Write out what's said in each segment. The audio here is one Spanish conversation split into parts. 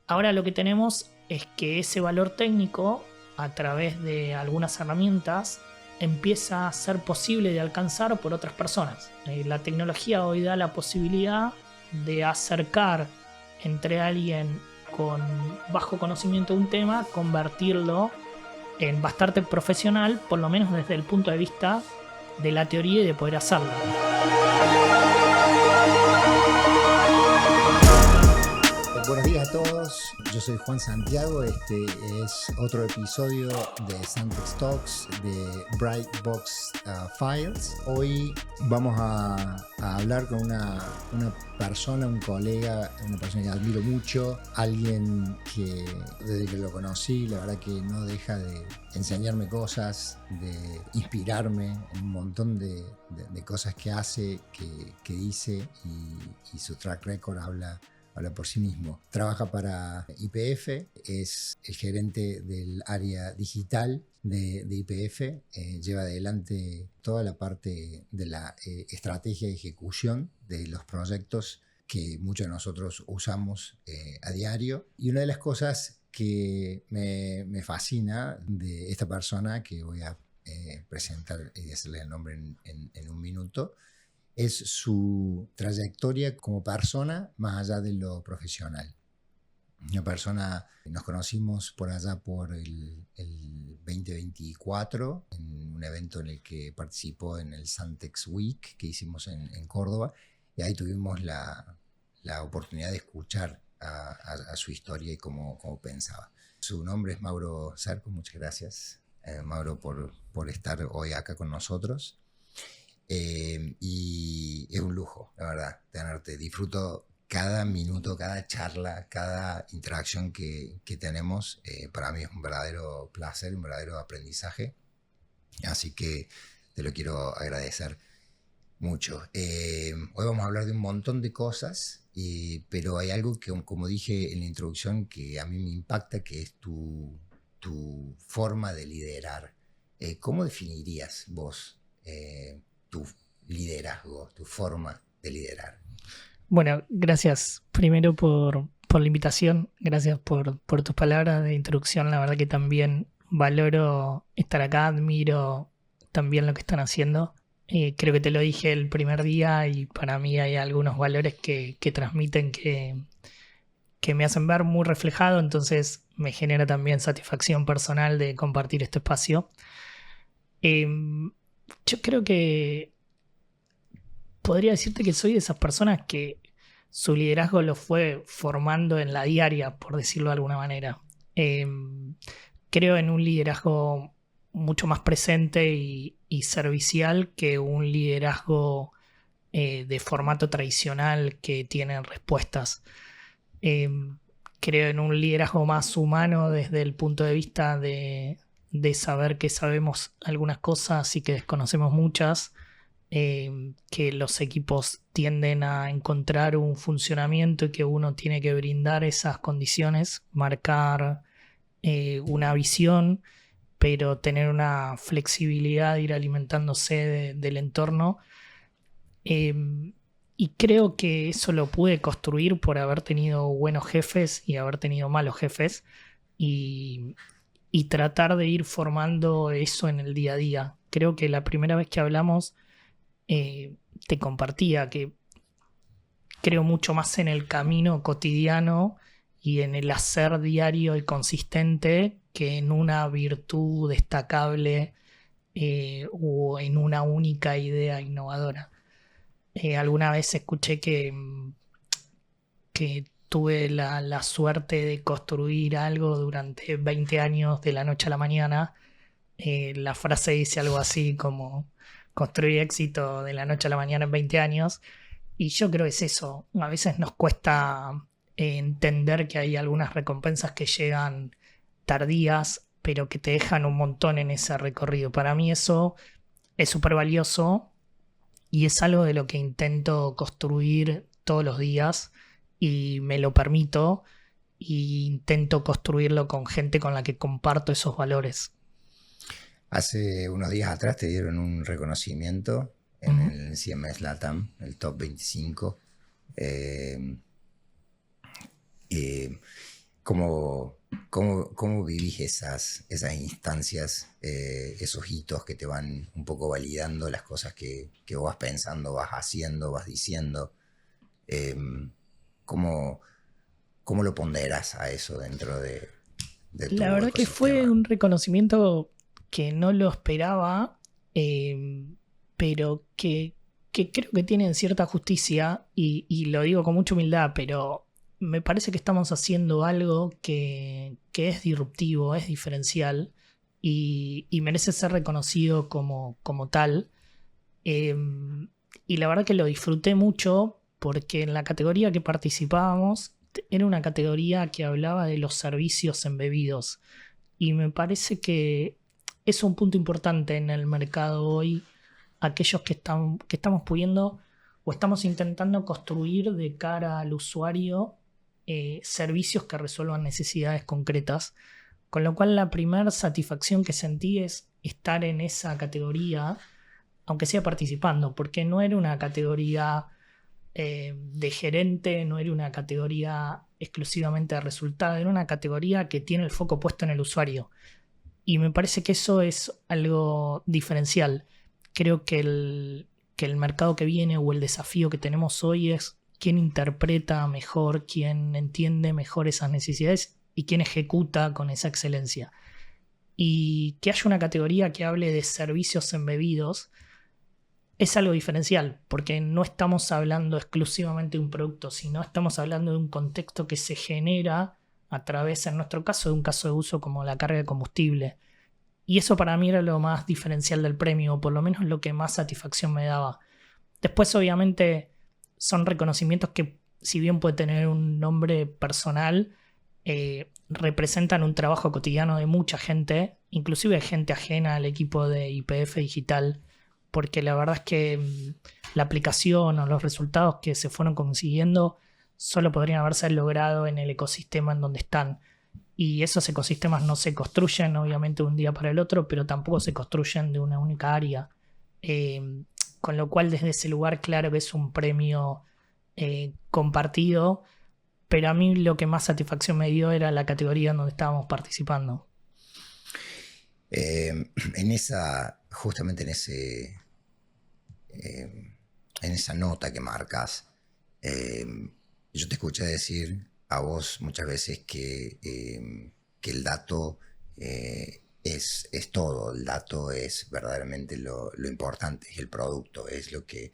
Ahora lo que tenemos es que ese valor técnico, a través de algunas herramientas, empieza a ser posible de alcanzar por otras personas. La tecnología hoy da la posibilidad de acercar entre alguien con bajo conocimiento de un tema, convertirlo en bastante profesional, por lo menos desde el punto de vista de la teoría y de poder hacerlo. Buenos días a todos, yo soy Juan Santiago, este es otro episodio de Santex Talks de Brightbox Files. Hoy vamos a hablar con una persona, un colega, una persona que admiro mucho, alguien que desde que lo conocí la verdad que no deja de enseñarme cosas, de inspirarme en un montón de cosas que hace, que dice y su track record habla por sí mismo. Trabaja para YPF, es el gerente del área digital de YPF, lleva adelante toda la parte de la estrategia y ejecución de los proyectos que muchos de nosotros usamos a diario. Y una de las cosas que me fascina de esta persona, que voy a presentar y decirle el nombre en un minuto, es su trayectoria como persona más allá de lo profesional. Una persona, nos conocimos por allá por el 2024 en un evento en el que participó en el Santex Week que hicimos en Córdoba, y ahí tuvimos la oportunidad de escuchar a su historia y cómo pensaba. Su nombre es Mauro Cerco. Muchas gracias, Mauro, por estar hoy acá con nosotros. Y es un lujo, la verdad, tenerte. Disfruto cada minuto, cada charla, cada interacción que tenemos. Para mí es un verdadero placer, un verdadero aprendizaje. Así que te lo quiero agradecer mucho. Hoy vamos a hablar de un montón de cosas, pero hay algo que, como dije en la introducción, que a mí me impacta, que es tu forma de liderar. ¿Cómo definirías vos tu liderazgo, tu forma de liderar? Bueno, gracias primero por la invitación, gracias por tus palabras de introducción. La verdad que también valoro estar acá, admiro también lo que están haciendo. Creo que te lo dije el primer día y para mí hay algunos valores que transmiten que me hacen ver muy reflejado, entonces me genera también satisfacción personal de compartir este espacio. Yo creo que podría decirte que soy de esas personas que su liderazgo lo fue formando en la diaria, por decirlo de alguna manera. Eh, Creo en un liderazgo mucho más presente y servicial que un liderazgo de formato tradicional que tiene respuestas. Eh, Creo en un liderazgo más humano desde el punto de vista de saber que sabemos algunas cosas y que desconocemos muchas, que los equipos tienden a encontrar un funcionamiento y que uno tiene que brindar esas condiciones, marcar una visión, pero tener una flexibilidad de ir alimentándose del entorno. Eh, y creo que eso lo pude construir por haber tenido buenos jefes y haber tenido malos jefes y, y tratar de ir formando eso en el día a día. Creo que la primera vez que hablamos te compartía que creo mucho más en el camino cotidiano y en el hacer diario y consistente que en una virtud destacable o en una única idea innovadora. Alguna vez escuché que tuve la suerte de construir algo durante 20 años de la noche a la mañana. La frase dice algo así como construir éxito de la noche a la mañana en 20 años. Y yo creo que es eso. A veces nos cuesta entender que hay algunas recompensas que llegan tardías, pero que te dejan un montón en ese recorrido. Para mí eso es súper valioso y es algo de lo que intento construir todos los días y me lo permito e intento construirlo con gente con la que comparto esos valores. Hace unos días atrás te dieron un reconocimiento en Ujú. el CMS LATAM, el Top 25. Eh, eh, ¿Cómo, cómo vivís esas instancias, esos hitos que te van un poco validando las cosas que vos vas pensando, vas haciendo, vas diciendo? Eh, ¿cómo, ¿Cómo lo ponderas a eso dentro de La tu verdad que fue ecosistema? un reconocimiento que no lo esperaba, eh, pero que creo que tiene cierta justicia, y lo digo con mucha humildad, pero me parece que estamos haciendo algo que es disruptivo, es diferencial y merece ser reconocido como tal. Eh, y la verdad que lo disfruté mucho porque en la categoría que participábamos era una categoría que hablaba de los servicios embebidos. Y me parece que es un punto importante en el mercado hoy, aquellos que estamos pudiendo o estamos intentando construir de cara al usuario servicios que resuelvan necesidades concretas. Con lo cual la primera satisfacción que sentí es estar en esa categoría, aunque sea participando, porque no era una categoría de gerente, no era una categoría exclusivamente de resultado, era una categoría que tiene el foco puesto en el usuario. Y me parece que eso es algo diferencial. Creo que el mercado que viene o el desafío que tenemos hoy es quién interpreta mejor, quién entiende mejor esas necesidades y quién ejecuta con esa excelencia. Y que haya una categoría que hable de servicios embebidos es algo diferencial, porque no estamos hablando exclusivamente de un producto, sino estamos hablando de un contexto que se genera a través, en nuestro caso, de un caso de uso como la carga de combustible. Y eso para mí era lo más diferencial del premio, o por lo menos lo que más satisfacción me daba. Después, obviamente, son reconocimientos que, si bien puede tener un nombre personal, representan un trabajo cotidiano de mucha gente, inclusive gente ajena al equipo de YPF Digital, porque la verdad es que la aplicación o los resultados que se fueron consiguiendo solo podrían haberse logrado en el ecosistema en donde están. Y esos ecosistemas no se construyen obviamente de un día para el otro, pero tampoco se construyen de una única área. Con lo cual desde ese lugar claro que es un premio compartido, pero a mí lo que más satisfacción me dio era la categoría en donde estábamos participando. En esa, justamente en esa nota que marcas, eh, yo te escuché decir a vos muchas veces que el dato es todo, el dato es verdaderamente lo importante, es el producto, es lo que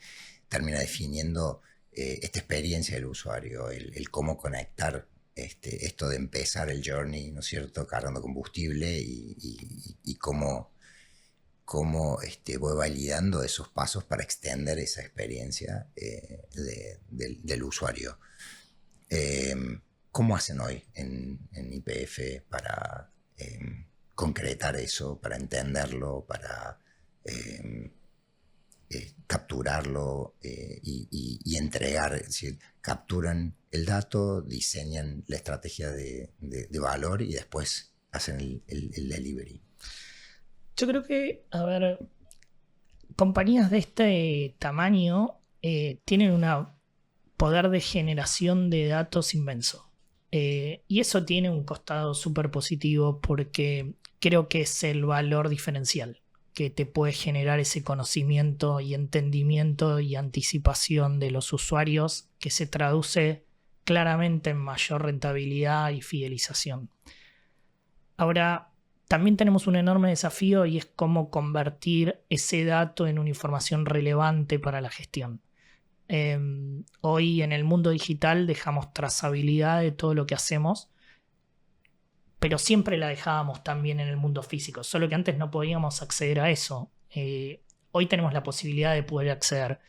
termina definiendo esta experiencia del usuario, el cómo conectar esto de empezar el journey, ¿no es cierto?, cargando combustible y cómo voy validando esos pasos para extender esa experiencia del usuario. Eh, ¿Cómo hacen hoy en YPF para concretar eso, para entenderlo, para capturarlo y entregar? Es decir, capturan el dato, diseñan la estrategia de valor y después hacen el delivery. Yo creo que, a ver, compañías de este tamaño tienen un poder de generación de datos inmenso. Y eso tiene un costado súper positivo porque creo que es el valor diferencial que te puede generar ese conocimiento y entendimiento y anticipación de los usuarios, que se traduce claramente en mayor rentabilidad y fidelización. Ahora, también tenemos un enorme desafío y es cómo convertir ese dato en una información relevante para la gestión. Hoy en el mundo digital dejamos trazabilidad de todo lo que hacemos, pero siempre la dejábamos también en el mundo físico, solo que antes no podíamos acceder a eso. Hoy tenemos la posibilidad de poder acceder.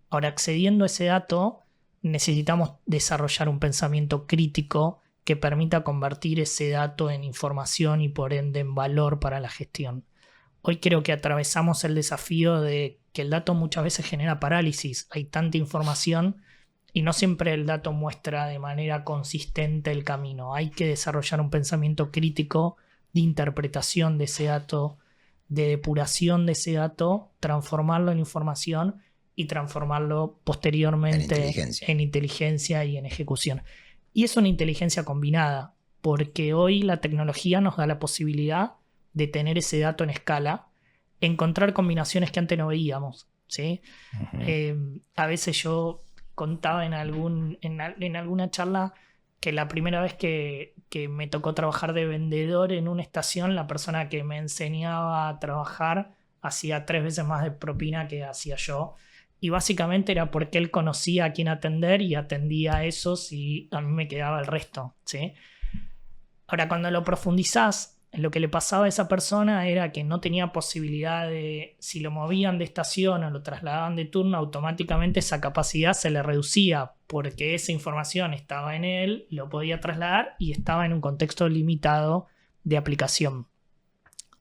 Ahora, accediendo a ese dato, necesitamos desarrollar un pensamiento crítico que permita convertir ese dato en información y por ende en valor para la gestión. Hoy creo que atravesamos el desafío de que el dato muchas veces genera parálisis. Hay tanta información y no siempre el dato muestra de manera consistente el camino. Hay que desarrollar un pensamiento crítico de interpretación de ese dato, de depuración de ese dato, transformarlo en información y transformarlo posteriormente en inteligencia y en ejecución. Y es una inteligencia combinada. porque hoy la tecnología nos da la posibilidad de tener ese dato en escala, encontrar combinaciones que antes no veíamos, ¿sí? A veces yo contaba en alguna charla que la primera vez que me tocó trabajar de vendedor en una estación, la persona que me enseñaba a trabajar hacía 3 veces más de propina que hacía yo. Y básicamente era porque él conocía a quién atender y atendía a esos y a mí me quedaba el resto, ¿sí? Ahora, cuando lo profundizás, lo que le pasaba a esa persona era que no tenía posibilidad de, si lo movían de estación o lo trasladaban de turno, automáticamente esa capacidad se le reducía porque esa información estaba en él, lo podía trasladar y estaba en un contexto limitado de aplicación.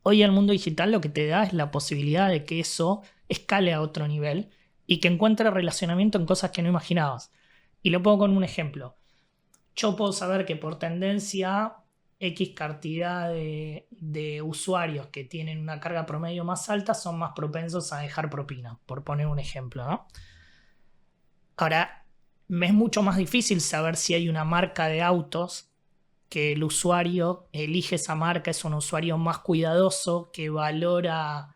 Hoy el mundo digital lo que te da es la posibilidad de que eso escale a otro nivel y que encuentre relacionamiento en cosas que no imaginabas. Y lo pongo con un ejemplo. Yo puedo saber que por tendencia X cantidad de usuarios que tienen una carga promedio más alta son más propensos a dejar propina, por poner un ejemplo, ¿no? Ahora, me es mucho más difícil saber si hay una marca de autos que el usuario elige esa marca, es un usuario más cuidadoso, que valora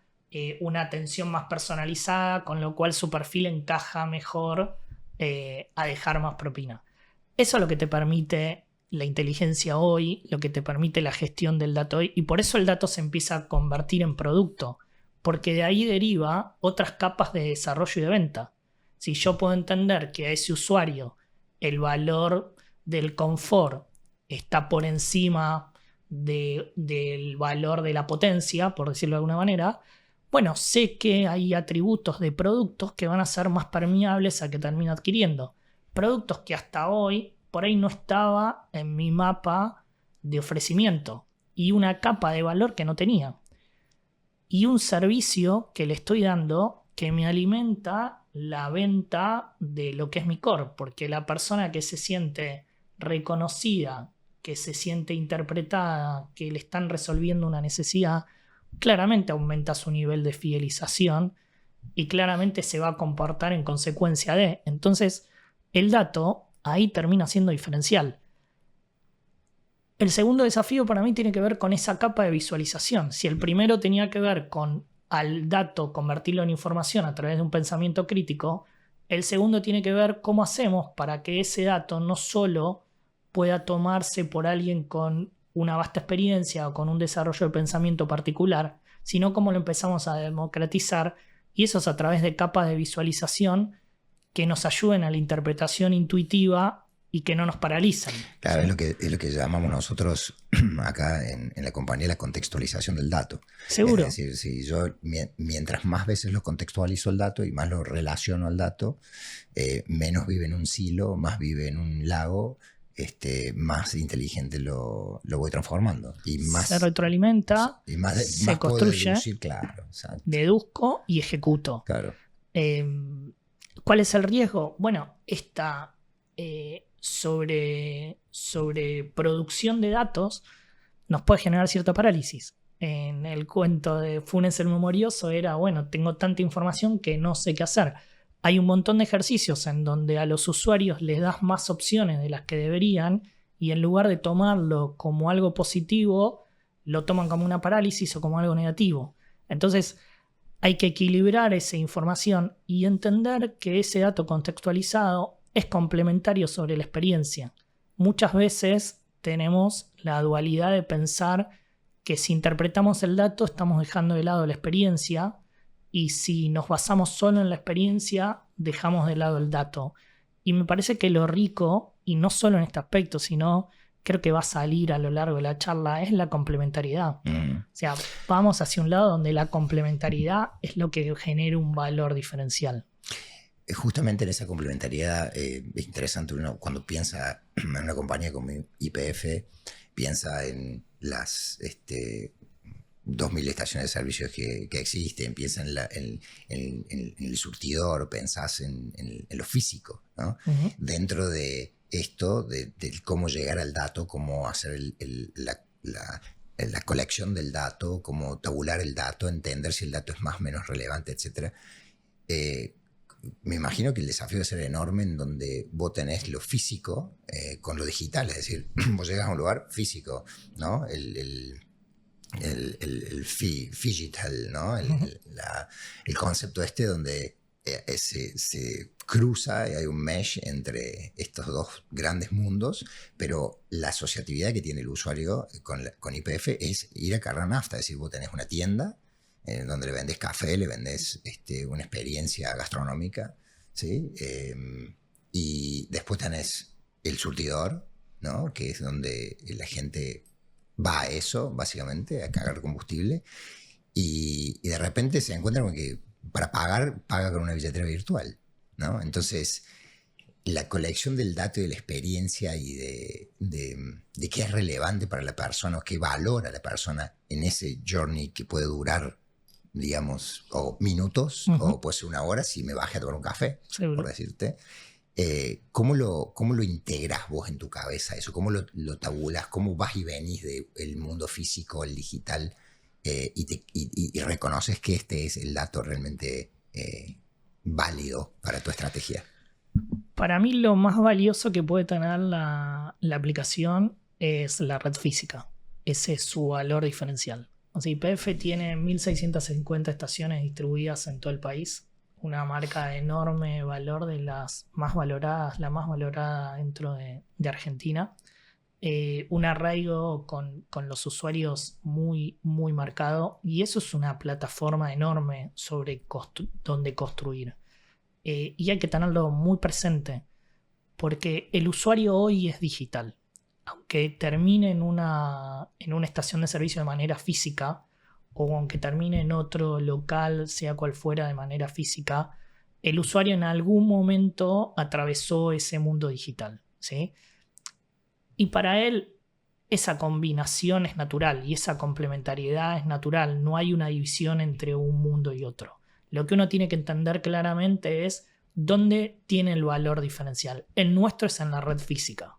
una atención más personalizada, con lo cual su perfil encaja mejor a dejar más propina. Eso es lo que te permite la inteligencia hoy, lo que te permite la gestión del dato hoy, y por eso el dato se empieza a convertir en producto, porque de ahí deriva otras capas de desarrollo y de venta. Si yo puedo entender que a ese usuario el valor del confort está por encima del valor de la potencia, por decirlo de alguna manera, bueno, sé que hay atributos de productos que van a ser más permeables a que termino adquiriendo. Productos que hasta hoy por ahí no estaba en mi mapa de ofrecimiento y una capa de valor que no tenía. Y un servicio que le estoy dando que me alimenta la venta de lo que es mi core, porque la persona que se siente reconocida, que se siente interpretada, que le están resolviendo una necesidad, claramente aumenta su nivel de fidelización y claramente se va a comportar en consecuencia de. Entonces, el dato ahí termina siendo diferencial. El segundo desafío para mí tiene que ver con esa capa de visualización. Si el primero tenía que ver con al dato convertirlo en información a través de un pensamiento crítico, el segundo tiene que ver cómo hacemos para que ese dato no solo pueda tomarse por alguien con una vasta experiencia o con un desarrollo de pensamiento particular, sino cómo lo empezamos a democratizar, y eso es a través de capas de visualización que nos ayuden a la interpretación intuitiva y que no nos paralicen. Claro, ¿sí? Es lo que llamamos nosotros acá en la compañía la contextualización del dato. Seguro. Es decir, si yo mientras más veces lo contextualizo el dato y más lo relaciono al dato, menos vive en un silo, más vive en un lago, más inteligente lo voy transformando. Y más, se retroalimenta, y más se construye, deducir, claro, deduzco y ejecuto. Claro. ¿Cuál es el riesgo? Bueno, esta sobre producción de datos nos puede generar cierta parálisis. En el cuento de Funes el Memorioso era, bueno, tengo tanta información que no sé qué hacer. Hay un montón de ejercicios en donde a los usuarios les das más opciones de las que deberían y en lugar de tomarlo como algo positivo, lo toman como una parálisis o como algo negativo. Entonces, hay que equilibrar esa información y entender que ese dato contextualizado es complementario sobre la experiencia. Muchas veces tenemos la dualidad de pensar que si interpretamos el dato estamos dejando de lado la experiencia y si nos basamos solo en la experiencia dejamos de lado el dato. Y me parece que lo rico, y no solo en este aspecto, sino creo que va a salir a lo largo de la charla, es la complementariedad. O sea, vamos hacia un lado donde la complementariedad es lo que genera un valor diferencial. Justamente en esa complementariedad es interesante uno cuando piensa en una compañía como YPF, piensa en las 2.000 estaciones de servicios que existen, piensa en el surtidor, pensás en lo físico, ¿no? Uh-huh. Dentro de esto, de cómo llegar al dato, cómo hacer la colección del dato, cómo tabular el dato, entender si el dato es más o menos relevante, etc. me imagino que el desafío va a ser enorme en donde vos tenés lo físico con lo digital, es decir, vos llegas a un lugar físico, ¿no? El digital, ¿no? El concepto donde se cruza y hay un mesh entre estos dos grandes mundos, pero la asociatividad que tiene el usuario con YPF es ir a cargar nafta, es decir, vos tenés una tienda donde le vendés café, le vendés una experiencia gastronómica, ¿sí? Y después tenés el surtidor, ¿no? Que es donde la gente va a eso, básicamente, a cargar combustible, y de repente se encuentra con que para pagar, paga con una billetera virtual, ¿no? Entonces, la colección del dato y de la experiencia y de qué es relevante para la persona o qué valora la persona en ese journey que puede durar, digamos, o minutos, o puede ser una hora si me bajé a tomar un café, seguro, por decirte. ¿Cómo lo integras vos en tu cabeza eso? ¿Cómo lo tabulas? ¿Cómo vas y venís del mundo físico al digital? Y reconoces que este es el dato realmente válido para tu estrategia. Para mí lo más valioso que puede tener la aplicación es la red física. Ese es su valor diferencial. O sea, YPF tiene 1.650 estaciones distribuidas en todo el país. Una marca de enorme valor, de las más valoradas, la más valorada dentro de Argentina. Un arraigo con los usuarios muy, muy marcado. Y eso es una plataforma enorme sobre donde construir. Y hay que tenerlo muy presente, porque el usuario hoy es digital. Aunque termine en una estación de servicio de manera física, o aunque termine en otro local, sea cual fuera, de manera física, el usuario en algún momento atravesó ese mundo digital, ¿sí? Y para él esa combinación es natural y esa complementariedad es natural. No hay una división entre un mundo y otro. Lo que uno tiene que entender claramente es dónde tiene el valor diferencial. El nuestro es en la red física,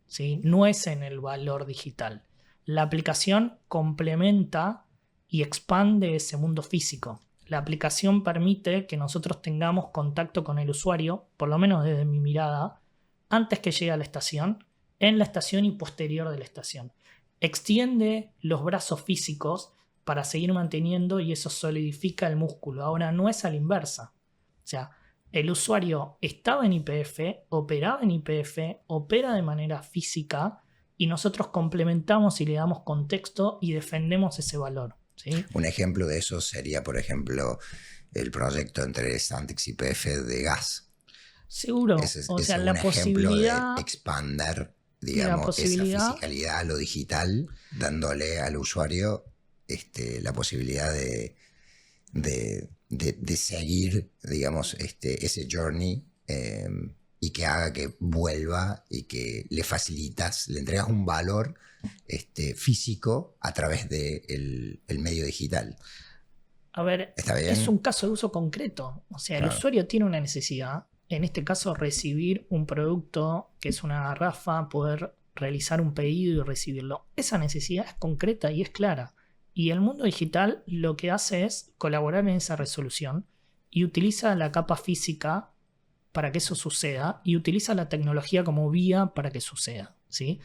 ¿sí? No es en el valor digital. La aplicación complementa y expande ese mundo físico. La aplicación permite que nosotros tengamos contacto con el usuario, por lo menos desde mi mirada, antes que llegue a la estación, en la estación y posterior de la estación. Extiende los brazos físicos para seguir manteniendo, y eso solidifica el músculo. Ahora no es a la inversa. O sea, el usuario estaba en YPF, operaba en YPF, opera de manera física, y nosotros complementamos y le damos contexto y defendemos ese valor, ¿sí? Un ejemplo de eso sería, por ejemplo, el proyecto entre Santex y YPF de gas. Seguro. O sea, la posibilidad de expander, digamos, esa fisicalidad a lo digital, dándole al usuario la posibilidad de seguir, digamos, ese journey, y que haga que vuelva y que le facilitas, le entregas un valor físico a través del medio digital. A ver, es un caso de uso concreto. O sea, claro, el usuario tiene una necesidad. En este caso, recibir un producto que es una garrafa, poder realizar un pedido y recibirlo. Esa necesidad es concreta y es clara. Y el mundo digital lo que hace es colaborar en esa resolución y utiliza la capa física para que eso suceda, y utiliza la tecnología como vía para que suceda, ¿sí?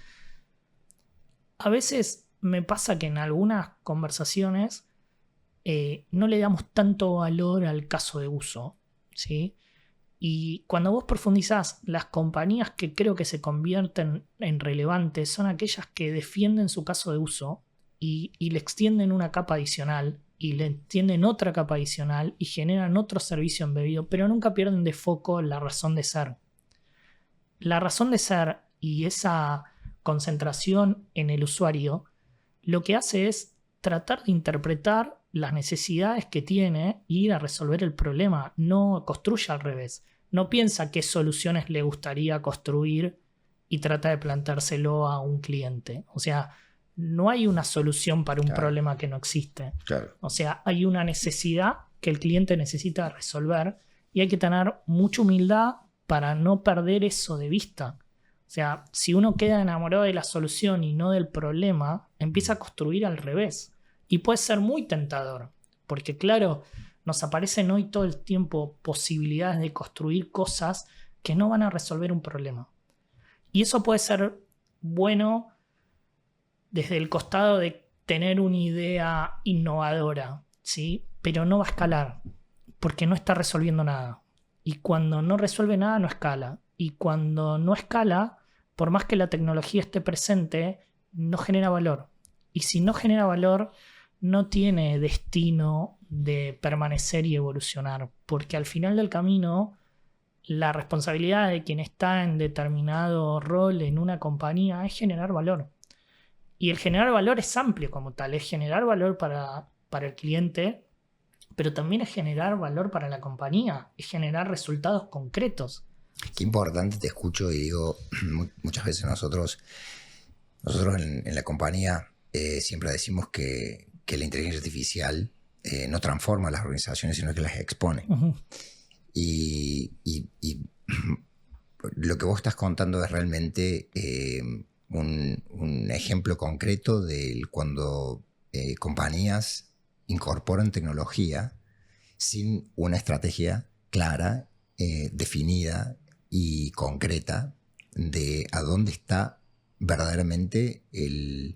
A veces me pasa que en algunas conversaciones no le damos tanto valor al caso de uso, ¿sí? Y cuando vos profundizás, las compañías que creo que se convierten en relevantes son aquellas que defienden su caso de uso y le extienden una capa adicional, y le extienden otra capa adicional y generan otro servicio embebido, pero nunca pierden de foco la razón de ser. La razón de ser y esa concentración en el usuario lo que hace es tratar de interpretar las necesidades que tiene y ir a resolver el problema. No construye al revés. No piensa qué soluciones le gustaría construir y trata de plantárselo a un cliente. O sea, no hay una solución para un problema que no existe. Claro. O sea, hay una necesidad que el cliente necesita resolver, y hay que tener mucha humildad para no perder eso de vista. O sea, si uno queda enamorado de la solución y no del problema, empieza a construir al revés. Y puede ser muy tentador. Porque claro, nos aparecen hoy todo el tiempo posibilidades de construir cosas que no van a resolver un problema. Y eso puede ser bueno desde el costado de tener una idea innovadora, ¿sí? Pero no va a escalar, porque no está resolviendo nada. Y cuando no resuelve nada, no escala. Y cuando no escala, por más que la tecnología esté presente, no genera valor. Y si no genera valor, no tiene destino de permanecer y evolucionar. Porque al final del camino, la responsabilidad de quien está en determinado rol en una compañía es generar valor. Y el generar valor es amplio como tal. Es generar valor para el cliente, pero también es generar valor para la compañía. Es generar resultados concretos. Qué importante, te escucho y digo, muchas veces nosotros en la compañía siempre decimos que la inteligencia artificial no transforma las organizaciones, sino que las expone. Uh-huh. Y lo que vos estás contando es realmente un ejemplo concreto de cuando compañías incorporan tecnología sin una estrategia clara, definida y concreta de a dónde está verdaderamente el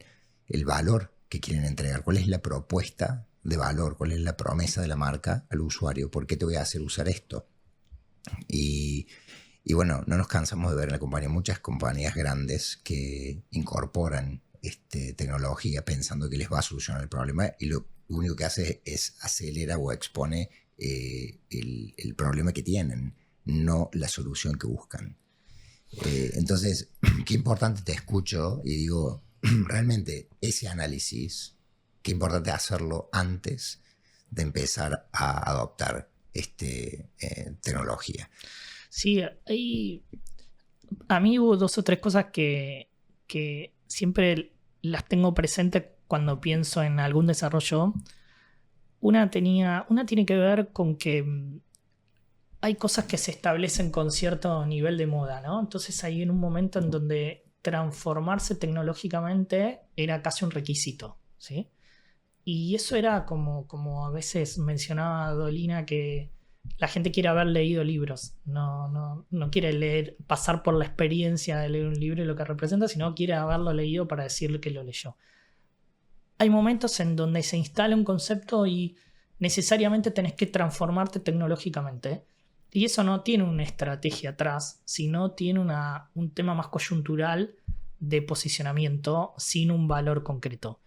valor que quieren entregar, cuál es la propuesta de valor, cuál es la promesa de la marca al usuario, por qué te voy a hacer usar esto. Y bueno, no nos cansamos de ver en la compañía muchas compañías grandes que incorporan tecnología pensando que les va a solucionar el problema, y lo único que hace es acelera o expone el problema que tienen, no la solución que buscan. Entonces, qué importante, te escucho y digo, realmente ese análisis, qué importante hacerlo antes de empezar a adoptar tecnología. Sí, a mí hubo 2 o 3 cosas que siempre las tengo presentes cuando pienso en algún desarrollo. Una tiene que ver con que hay cosas que se establecen con cierto nivel de moda, ¿no? Entonces hay en un momento en donde transformarse tecnológicamente era casi un requisito, ¿sí? Y eso era como a veces mencionaba Dolina, que la gente quiere haber leído libros, no quiere pasar por la experiencia de leer un libro y lo que representa, sino quiere haberlo leído para decirle que lo leyó. Hay momentos en donde se instala un concepto y necesariamente tenés que transformarte tecnológicamente. Y eso no tiene una estrategia atrás, sino tiene un tema más coyuntural de posicionamiento sin un valor concreto.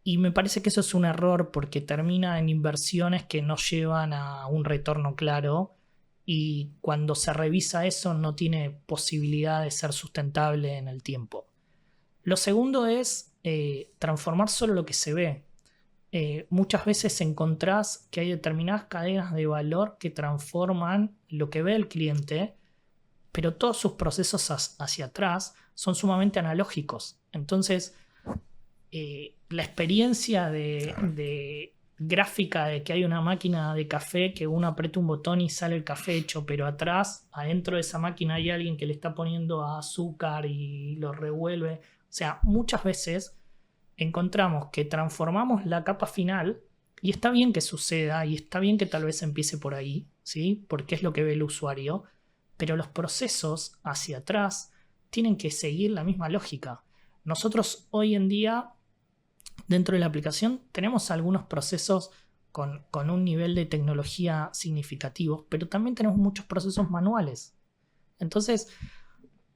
Y me parece que eso es un error porque termina en inversiones que no llevan a un retorno claro, y cuando se revisa eso no tiene posibilidad de ser sustentable en el tiempo. Lo segundo es transformar solo lo que se ve. Muchas veces encontrás que hay determinadas cadenas de valor que transforman lo que ve el cliente, pero todos sus procesos hacia atrás son sumamente analógicos. Entonces, la experiencia de gráfica de que hay una máquina de café que uno aprieta un botón y sale el café hecho, pero atrás, adentro de esa máquina hay alguien que le está poniendo azúcar y lo revuelve. O sea, muchas veces encontramos que transformamos la capa final, y está bien que suceda y está bien que tal vez empiece por ahí, ¿sí? Porque es lo que ve el usuario, pero los procesos hacia atrás tienen que seguir la misma lógica. Nosotros hoy en día, dentro de la aplicación, tenemos algunos procesos con un nivel de tecnología significativo, pero también tenemos muchos procesos manuales. Entonces,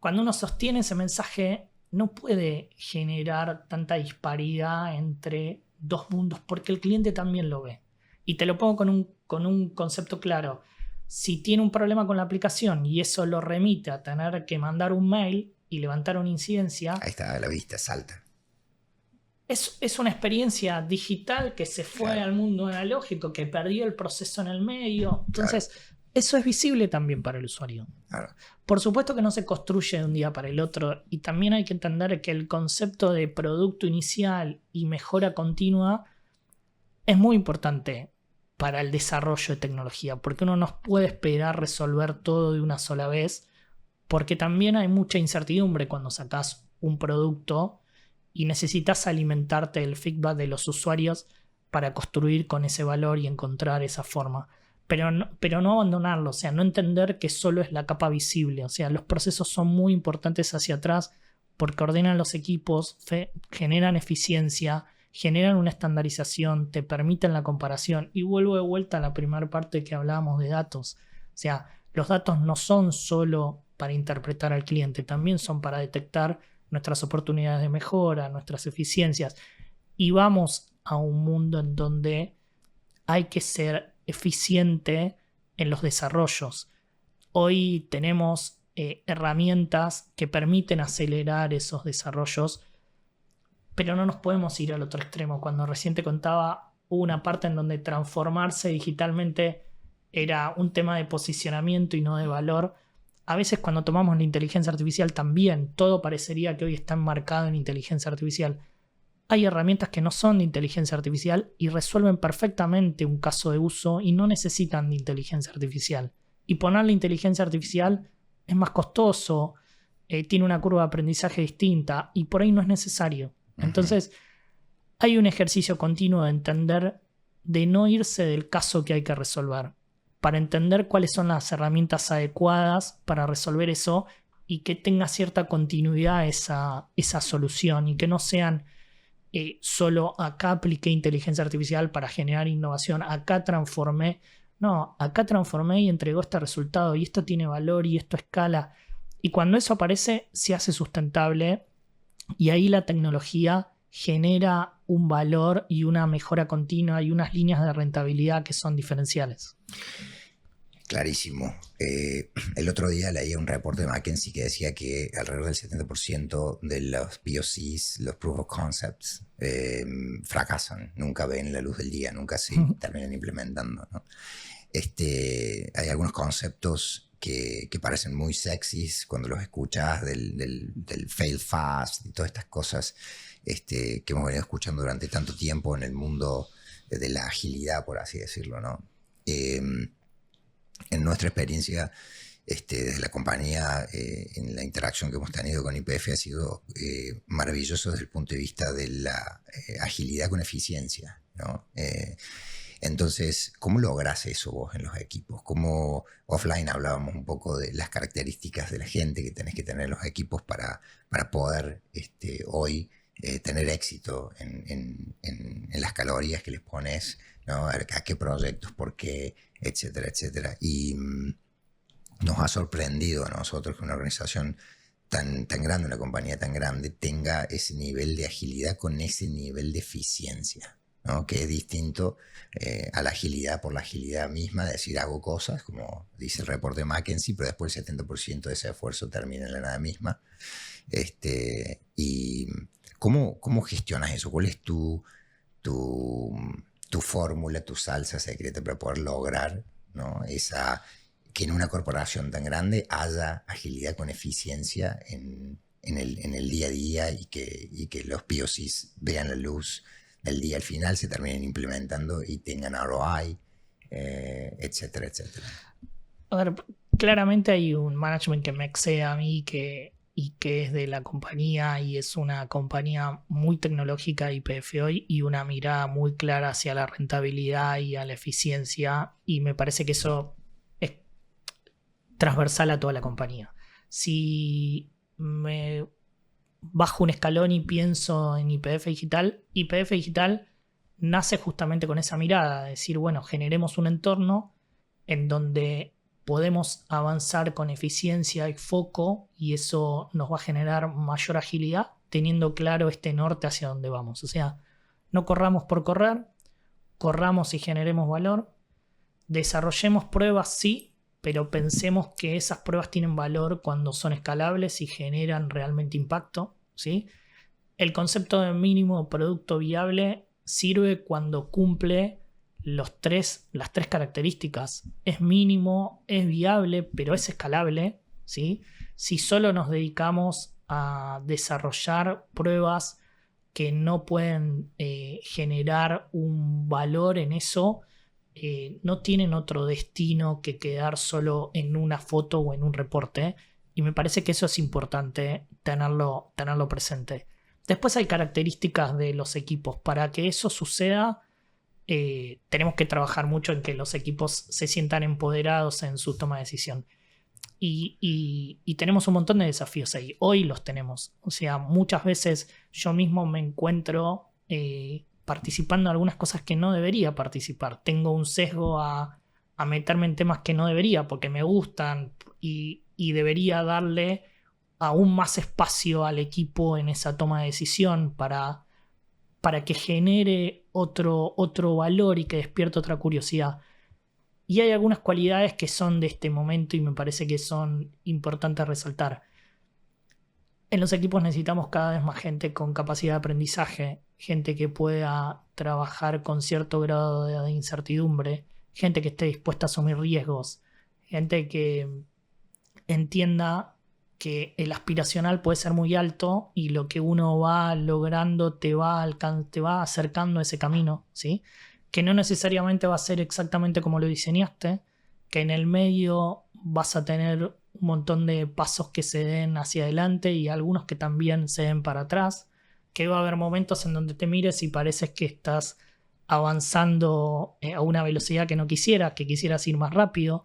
cuando uno sostiene ese mensaje, no puede generar tanta disparidad entre 2 mundos, porque el cliente también lo ve. Y te lo pongo con un concepto claro. Si tiene un problema con la aplicación y eso lo remite a tener que mandar un mail y levantar una incidencia, ahí está, a la vista, salta. Es una experiencia digital que se fue al mundo analógico, que perdió el proceso en el medio. Entonces, eso es visible también para el usuario. Claro. Por supuesto que no se construye de un día para el otro, y también hay que entender que el concepto de producto inicial y mejora continua es muy importante para el desarrollo de tecnología, porque uno no puede esperar resolver todo de una sola vez, porque también hay mucha incertidumbre cuando sacas un producto y necesitas alimentarte del feedback de los usuarios para construir con ese valor y encontrar esa forma. Pero no abandonarlo, o sea, no entender que solo es la capa visible. O sea, los procesos son muy importantes hacia atrás porque ordenan los equipos, generan eficiencia, generan una estandarización, te permiten la comparación. Y vuelvo de vuelta a la primera parte que hablábamos de datos. O sea, los datos no son solo para interpretar al cliente, también son para detectar nuestras oportunidades de mejora, nuestras eficiencias. Y vamos a un mundo en donde hay que ser eficiente en los desarrollos. Hoy tenemos herramientas que permiten acelerar esos desarrollos, pero no nos podemos ir al otro extremo. Cuando recién te contaba, hubo una parte en donde transformarse digitalmente era un tema de posicionamiento y no de valor. A veces cuando tomamos la inteligencia artificial también, todo parecería que hoy está enmarcado en inteligencia artificial. Hay herramientas que no son de inteligencia artificial y resuelven perfectamente un caso de uso y no necesitan de inteligencia artificial. Y ponerle inteligencia artificial es más costoso, tiene una curva de aprendizaje distinta y por ahí no es necesario. Entonces, hay un ejercicio continuo de entender, de no irse del caso que hay que resolver, para entender cuáles son las herramientas adecuadas para resolver eso y que tenga cierta continuidad esa solución y que no sean solo acá apliqué inteligencia artificial para generar innovación, acá transformé. No, acá transformé y entregó este resultado y esto tiene valor y esto escala. Y cuando eso aparece, se hace sustentable y ahí la tecnología genera un valor y una mejora continua y unas líneas de rentabilidad que son diferenciales. Clarísimo. El otro día leí un reporte de McKinsey que decía que alrededor del 70% de los POCs, los Proof of Concepts, fracasan, nunca ven la luz del día, nunca se terminan implementando, ¿no? Hay algunos conceptos que parecen muy sexys cuando los escuchas del fail fast y todas estas cosas que hemos venido escuchando durante tanto tiempo en el mundo de la agilidad, por así decirlo, ¿no? En nuestra experiencia desde la compañía, en la interacción que hemos tenido con YPF ha sido maravilloso desde el punto de vista de la agilidad con eficiencia, ¿no? Entonces, ¿cómo lográs eso vos en los equipos? ¿Cómo offline hablábamos un poco de las características de la gente que tenés que tener en los equipos para poder hoy tener éxito en las calorías que les pones, ¿no? A qué proyectos, por qué, etcétera, etcétera. Y nos ha sorprendido a nosotros que una organización tan grande, una compañía tan grande, tenga ese nivel de agilidad con ese nivel de eficiencia, ¿no? Que es distinto a la agilidad por la agilidad misma, de decir hago cosas, como dice el reporte de McKinsey, pero después el 70% de ese esfuerzo termina en la nada misma. Y ¿cómo gestionas eso? ¿Cuál es tu fórmula, tu salsa secreta para poder lograr, ¿no? Que en una corporación tan grande haya agilidad con eficiencia en el día a día y que los POCs vean la luz del día al final, se terminen implementando y tengan ROI, etcétera, etcétera? A ver, claramente hay un management que me excede a mí y que es de la compañía y es una compañía muy tecnológica YPF hoy y una mirada muy clara hacia la rentabilidad y a la eficiencia, y me parece que eso es transversal a toda la compañía. Si me bajo un escalón y pienso en YPF Digital nace justamente con esa mirada, de decir, bueno, generemos un entorno en donde podemos avanzar con eficiencia y foco y eso nos va a generar mayor agilidad teniendo claro este norte hacia donde vamos. O sea, no corramos por correr, corramos y generemos valor, desarrollemos pruebas, sí, pero pensemos que esas pruebas tienen valor cuando son escalables y generan realmente impacto, ¿sí? El concepto de mínimo producto viable sirve cuando cumple las tres características. Es mínimo, es viable, pero es escalable, ¿sí? Si solo nos dedicamos a desarrollar pruebas que no pueden generar un valor en eso, no tienen otro destino que quedar solo en una foto o en un reporte, y me parece que eso es importante tenerlo presente. Después hay características de los equipos. Para que eso suceda, tenemos que trabajar mucho en que los equipos se sientan empoderados en su toma de decisión. Y tenemos un montón de desafíos ahí. Hoy los tenemos. O sea, muchas veces yo mismo me encuentro participando en algunas cosas que no debería participar. Tengo un sesgo a meterme en temas que no debería porque me gustan y debería darle aún más espacio al equipo en esa toma de decisión para que genere otro valor y que despierte otra curiosidad. Y hay algunas cualidades que son de este momento y me parece que son importantes resaltar. En los equipos necesitamos cada vez más gente con capacidad de aprendizaje, gente que pueda trabajar con cierto grado de incertidumbre, gente que esté dispuesta a asumir riesgos, gente que entienda que el aspiracional puede ser muy alto y lo que uno va logrando te va acercando a ese camino, ¿sí? Que no necesariamente va a ser exactamente como lo diseñaste, que en el medio vas a tener un montón de pasos que se den hacia adelante y algunos que también se den para atrás, que va a haber momentos en donde te mires y pareces que estás avanzando a una velocidad que no quisieras, que quisieras ir más rápido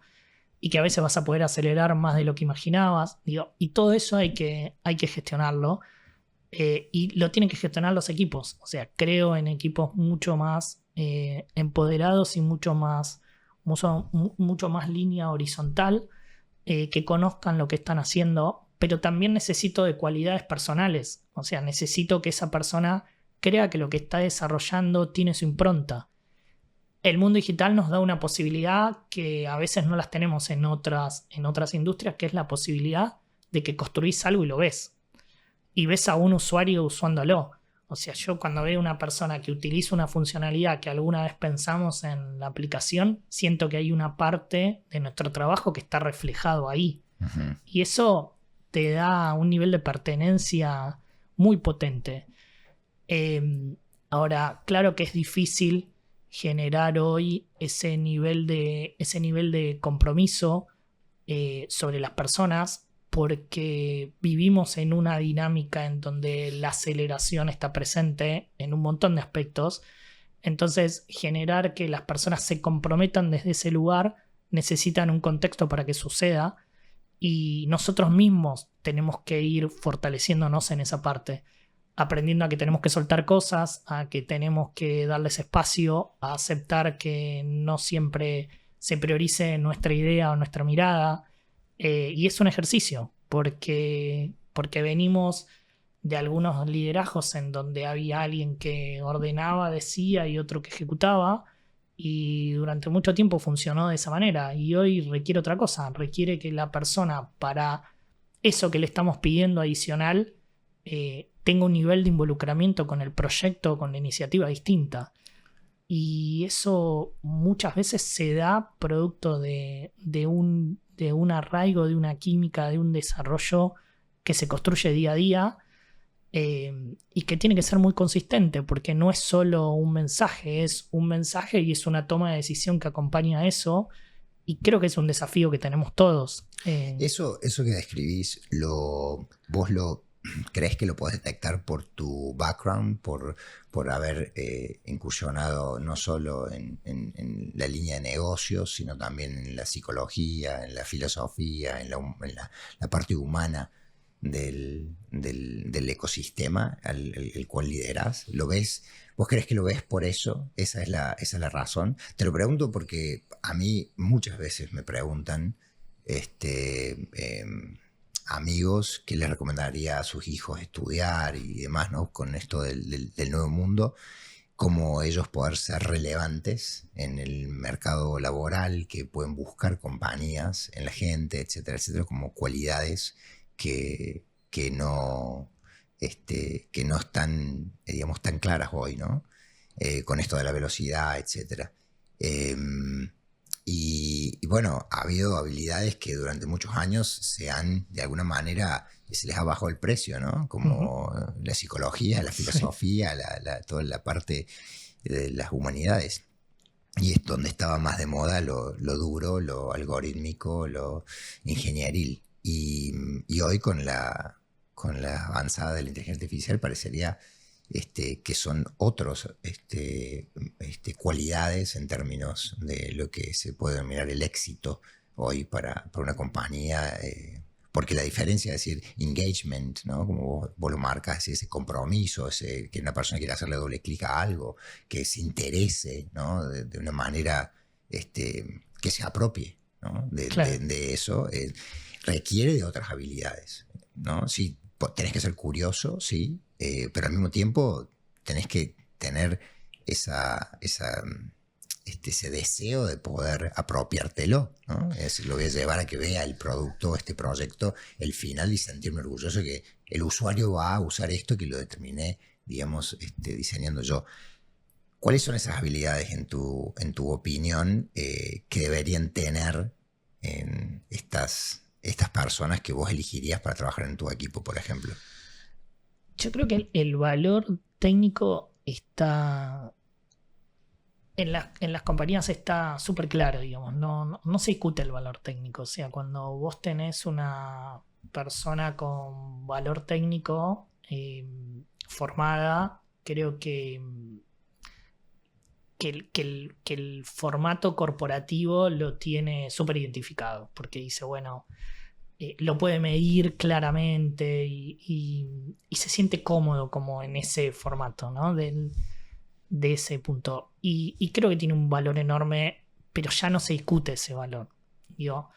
y que a veces vas a poder acelerar más de lo que imaginabas. Y todo eso hay que gestionarlo. Y lo tienen que gestionar los equipos. O sea, creo en equipos mucho más empoderados y mucho más línea horizontal, que conozcan lo que están haciendo, pero también necesito de cualidades personales. O sea, necesito que esa persona crea que lo que está desarrollando tiene su impronta. El mundo digital nos da una posibilidad que a veces no las tenemos en otras industrias, que es la posibilidad de que construís algo y lo ves. Y ves a un usuario usándolo. O sea, yo cuando veo una persona que utiliza una funcionalidad que alguna vez pensamos en la aplicación, siento que hay una parte de nuestro trabajo que está reflejado ahí. Uh-huh. Y eso te da un nivel de pertenencia muy potente. Ahora, claro que es difícil generar hoy ese nivel de compromiso sobre las personas, porque vivimos en una dinámica en donde la aceleración está presente en un montón de aspectos. Entonces, generar que las personas se comprometan desde ese lugar necesitan un contexto para que suceda, y nosotros mismos tenemos que ir fortaleciéndonos en esa parte, aprendiendo a que tenemos que soltar cosas, a que tenemos que darles espacio, a aceptar que no siempre se priorice nuestra idea o nuestra mirada. Y es un ejercicio, porque venimos de algunos liderazgos en donde había alguien que ordenaba, decía y otro que ejecutaba, y durante mucho tiempo funcionó de esa manera. Y hoy requiere otra cosa, requiere que la persona, para eso que le estamos pidiendo adicional, tenga un nivel de involucramiento con el proyecto, con la iniciativa distinta. Y eso muchas veces se da producto de un arraigo, de una química, de un desarrollo que se construye día a día, y que tiene que ser muy consistente, porque no es solo un mensaje, es un mensaje y es una toma de decisión que acompaña a eso, y creo que es un desafío que tenemos todos. Eso que describís, ¿vos lo crees que lo podés detectar por tu background, por haber incursionado no solo en la línea de negocios, sino también en la psicología, en la filosofía, en la parte humana del ecosistema el cual liderás? ¿Lo ves? ¿Vos crees que lo ves por eso? ¿Esa es la razón? Te lo pregunto porque a mí muchas veces me preguntan amigos que les recomendaría a sus hijos estudiar y demás, ¿no? Con esto del nuevo mundo, cómo ellos poder ser relevantes en el mercado laboral, que pueden buscar compañías en la gente, etcétera, etcétera, como cualidades que no están, digamos, tan claras hoy, ¿no? Con esto de la velocidad, etcétera. Y bueno, ha habido habilidades que durante muchos años se les ha bajado el precio, ¿no? Como uh-huh. La psicología, la filosofía, sí. Toda la parte de las humanidades. Y es donde estaba más de moda lo duro, lo algorítmico, lo ingenieril. Y hoy con la avanzada de la inteligencia artificial parecería que son otros cualidades en términos de lo que se puede denominar el éxito hoy para una compañía. Porque la diferencia es decir, engagement, ¿no? Como vos lo marcas, ese compromiso, que una persona quiera hacerle doble clic a algo, que se interese, ¿no? de una manera que se apropie, ¿no? Claro. de eso, requiere de otras habilidades, ¿no? Sí, tenés que ser curioso, sí, pero al mismo tiempo tenés que tener ese deseo de poder apropiártelo, ¿no? Es decir, lo voy a llevar a que vea el producto, este proyecto, el final, y sentirme orgulloso que el usuario va a usar esto que lo determiné, digamos, diseñando yo. ¿Cuáles son esas habilidades en tu opinión que deberían tener en estas personas que vos elegirías para trabajar en tu equipo, por ejemplo? Yo creo que el valor técnico está... En las compañías está súper claro, digamos, no se discute el valor técnico. O sea, cuando vos tenés una persona con valor técnico formada, creo que el formato corporativo lo tiene súper identificado, porque dice, bueno, lo puede medir claramente y se siente cómodo como en ese formato, ¿no? De ese punto. Y creo que tiene un valor enorme, pero ya no se discute ese valor. Digo,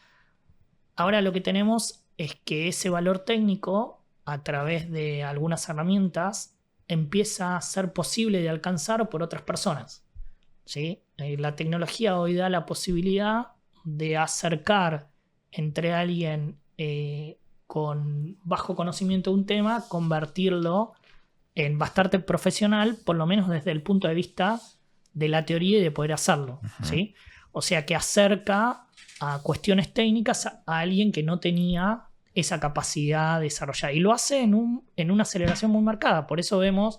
ahora lo que tenemos es que ese valor técnico, a través de algunas herramientas, empieza a ser posible de alcanzar por otras personas, ¿sí? La tecnología hoy da la posibilidad de acercar entre alguien con bajo conocimiento de un tema, convertirlo en bastante profesional, por lo menos desde el punto de vista de la teoría y de poder hacerlo, ¿sí? O sea, que acerca a cuestiones técnicas a alguien que no tenía esa capacidad de desarrollar. Y lo hace en una aceleración muy marcada. Por eso vemos,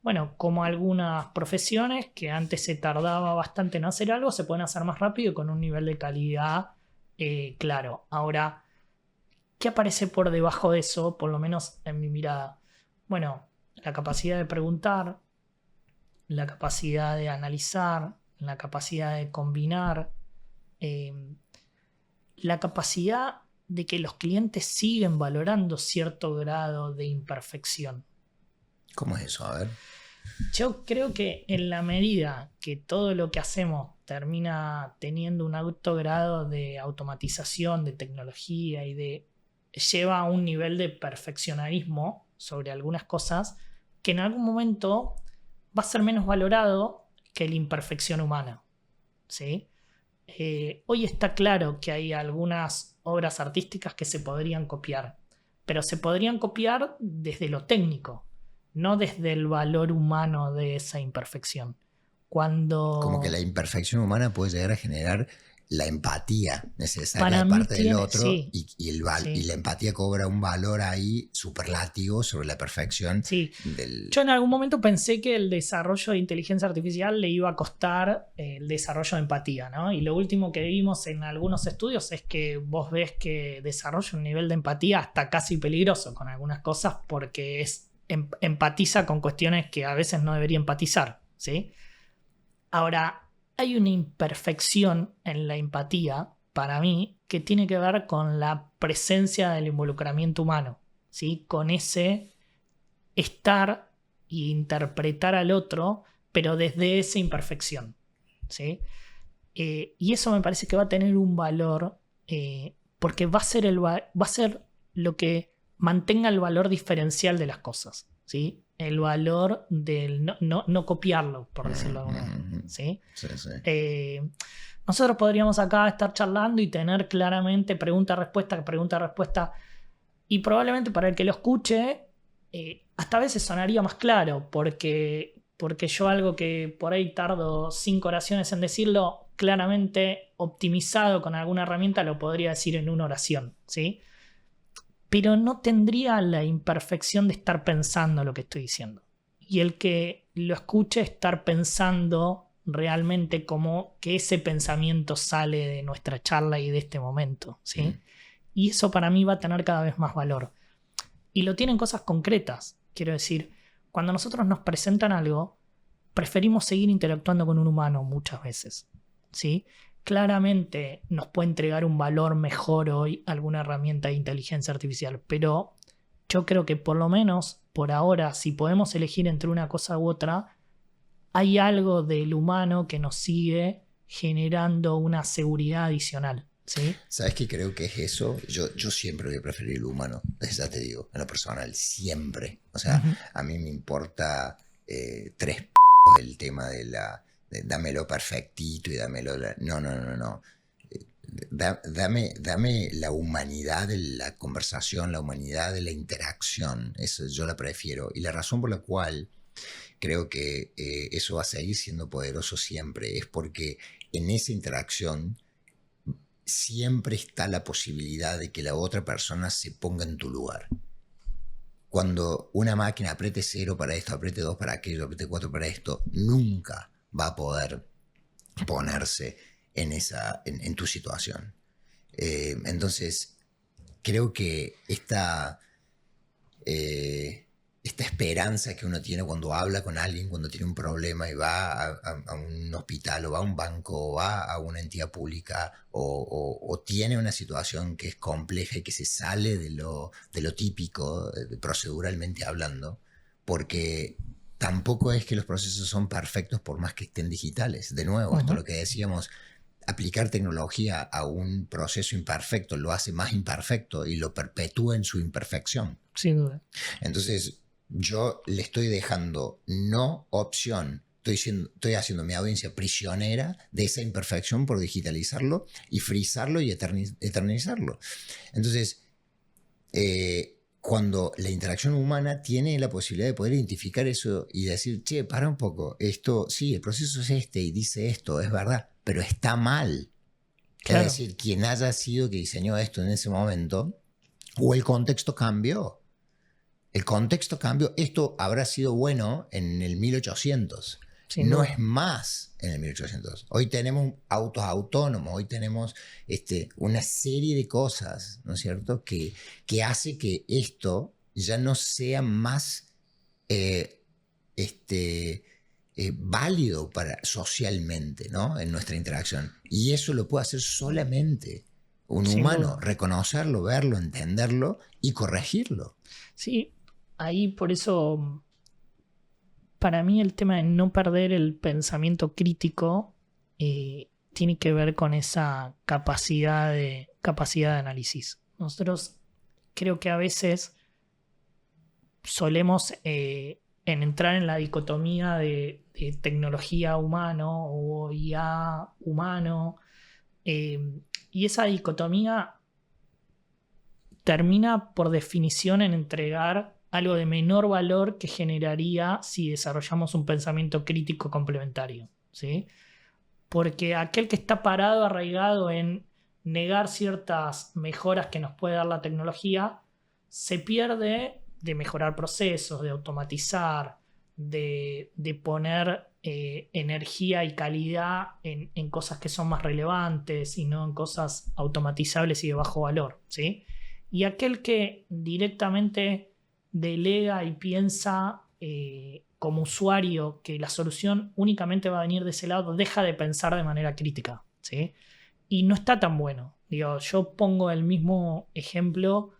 bueno, como algunas profesiones que antes se tardaba bastante en hacer algo, se pueden hacer más rápido y con un nivel de calidad claro. Ahora, ¿qué aparece por debajo de eso? Por lo menos en mi mirada. Bueno, la capacidad de preguntar, la capacidad de analizar, la capacidad de combinar, la capacidad de que los clientes siguen valorando cierto grado de imperfección. ¿Cómo es eso? A ver. Yo creo que en la medida que todo lo que hacemos termina teniendo un alto grado de automatización, de tecnología lleva a un nivel de perfeccionismo sobre algunas cosas que en algún momento va a ser menos valorado que la imperfección humana, ¿sí? Hoy está claro que hay algunas obras artísticas que se podrían copiar, pero se podrían copiar desde lo técnico, no desde el valor humano de esa imperfección. Como que la imperfección humana puede llegar a generar la empatía necesaria de parte del otro, sí, y la empatía cobra un valor ahí superlativo sobre la perfección. Sí. Yo en algún momento pensé que el desarrollo de inteligencia artificial le iba a costar el desarrollo de empatía, ¿no? Y lo último que vimos en algunos estudios es que vos ves que desarrolla un nivel de empatía hasta casi peligroso con algunas cosas, porque empatiza con cuestiones que a veces no debería empatizar, ¿sí? Ahora, hay una imperfección en la empatía, para mí, que tiene que ver con la presencia del involucramiento humano, ¿sí? Con ese estar e interpretar al otro, pero desde esa imperfección, ¿sí? Y eso me parece que va a tener un valor, porque va a ser lo que mantenga el valor diferencial de las cosas, ¿sí? El valor del no copiarlo, por decirlo de alguna manera, ¿sí? Sí, sí. Nosotros podríamos acá estar charlando y tener claramente pregunta-respuesta, y probablemente para el que lo escuche hasta a veces sonaría más claro, porque yo algo que por ahí tardo 5 oraciones en decirlo, claramente optimizado con alguna herramienta lo podría decir en una oración, ¿sí? Pero no tendría la imperfección de estar pensando lo que estoy diciendo. Y el que lo escuche estar pensando realmente como que ese pensamiento sale de nuestra charla y de este momento, ¿sí? Y eso para mí va a tener cada vez más valor. Y lo tienen cosas concretas. Quiero decir, cuando nosotros nos presentan algo, preferimos seguir interactuando con un humano muchas veces, ¿sí? Claramente nos puede entregar un valor mejor hoy alguna herramienta de inteligencia artificial, pero yo creo que por lo menos por ahora, si podemos elegir entre una cosa u otra, hay algo del humano que nos sigue generando una seguridad adicional, ¿sí? ¿Sabes qué creo que es eso? Yo siempre voy a preferir el humano, ya te digo, en lo personal, siempre. O sea, a mí me importa el tema de dámelo perfectito y dámelo... No. Dame la humanidad de la conversación, la humanidad de la interacción. Eso yo la prefiero. Y la razón por la cual creo que eso va a seguir siendo poderoso siempre es porque en esa interacción siempre está la posibilidad de que la otra persona se ponga en tu lugar. Cuando una máquina apriete 0 para esto, apriete 2 para aquello, apriete 4 para esto, nunca va a poder ponerse en tu situación. Entonces, creo que esta esperanza que uno tiene cuando habla con alguien, cuando tiene un problema y va a un hospital o va a un banco o va a una entidad pública o tiene una situación que es compleja y que se sale de lo típico, proceduralmente hablando, porque tampoco es que los procesos son perfectos por más que estén digitales. De nuevo, esto es lo que decíamos, aplicar tecnología a un proceso imperfecto lo hace más imperfecto y lo perpetúa en su imperfección. Sin duda. Entonces, yo le estoy dejando no opción, estoy haciendo mi audiencia prisionera de esa imperfección por digitalizarlo y frizarlo y eternizarlo. Entonces, cuando la interacción humana tiene la posibilidad de poder identificar eso y decir, che, para un poco, esto, sí, el proceso es este y dice esto, es verdad, pero está mal. Claro. Es decir, quien haya sido que diseñó esto en ese momento, o el contexto cambió. El contexto cambió. Esto habrá sido bueno en el 1800. No es más en el 1800. Hoy tenemos autos autónomos, hoy tenemos una serie de cosas, ¿no es cierto?, que hace que esto ya no sea más válido socialmente, ¿no?, en nuestra interacción. Y eso lo puede hacer solamente un humano, reconocerlo, verlo, entenderlo y corregirlo. Sí, ahí por eso, para mí el tema de no perder el pensamiento crítico tiene que ver con esa capacidad de análisis. Nosotros creo que a veces solemos en entrar en la dicotomía de tecnología humano o IA humano, y esa dicotomía termina por definición en entregar algo de menor valor que generaría si desarrollamos un pensamiento crítico complementario, ¿sí? Porque aquel que está parado, arraigado en negar ciertas mejoras que nos puede dar la tecnología, se pierde de mejorar procesos, de automatizar, de poner energía y calidad en cosas que son más relevantes y no en cosas automatizables y de bajo valor, ¿sí? Y aquel que directamente delega y piensa como usuario que la solución únicamente va a venir de ese lado, deja de pensar de manera crítica, ¿sí? Y no está tan bueno. Digo, yo pongo el mismo ejemplo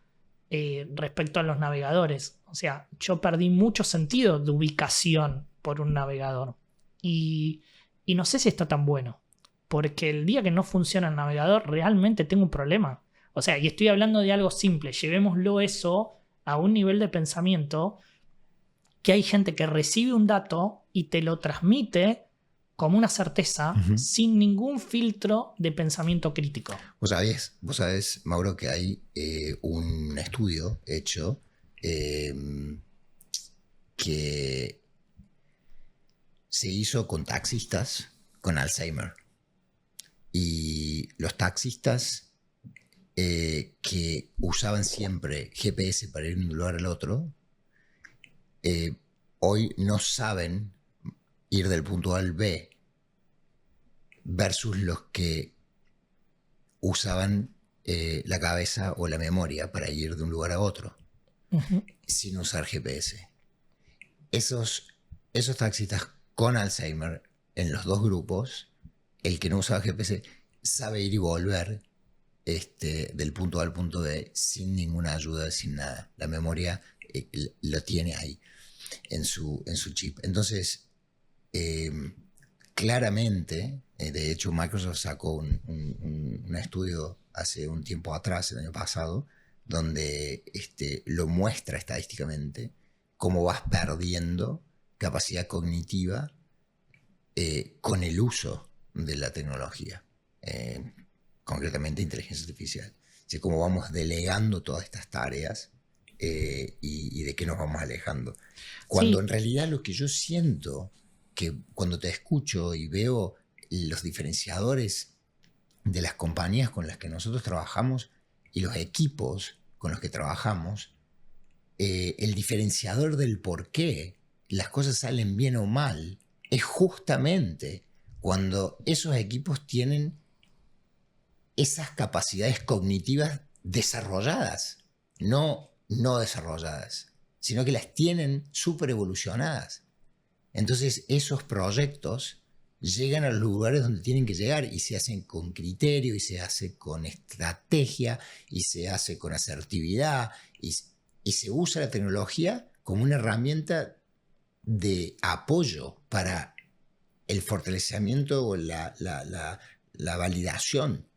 respecto a los navegadores. O sea, yo perdí mucho sentido de ubicación por un navegador. Y no sé si está tan bueno. Porque el día que no funciona el navegador, realmente tengo un problema. O sea, y estoy hablando de algo simple. Llevémoslo eso a un nivel de pensamiento que hay gente que recibe un dato y te lo transmite como una certeza, sin ningún filtro de pensamiento crítico. Vos sabés, Mauro, que hay un estudio hecho que se hizo con taxistas con Alzheimer. Y los taxistas que usaban siempre GPS para ir de un lugar al otro, hoy no saben ir del punto A al B versus los que usaban la cabeza o la memoria para ir de un lugar a otro sin usar GPS. esos taxistas con Alzheimer, en los dos grupos, el que no usaba GPS sabe ir y volver del punto A al punto B sin ninguna ayuda, sin nada. La memoria lo tiene ahí en su chip. Entonces, claramente, de hecho Microsoft sacó un estudio hace un tiempo atrás, el año pasado, donde lo muestra estadísticamente cómo vas perdiendo capacidad cognitiva con el uso de la tecnología, concretamente inteligencia artificial. Así cómo vamos delegando todas estas tareas y de qué nos vamos alejando. Cuando en realidad lo que yo siento, que cuando te escucho y veo los diferenciadores de las compañías con las que nosotros trabajamos y los equipos con los que trabajamos, el diferenciador del por qué las cosas salen bien o mal es justamente cuando esos equipos tienen esas capacidades cognitivas desarrolladas, no desarrolladas, sino que las tienen súper evolucionadas. Entonces esos proyectos llegan a los lugares donde tienen que llegar y se hacen con criterio, y se hace con estrategia, y se hace con asertividad, y se usa la tecnología como una herramienta de apoyo para el fortalecimiento o la validación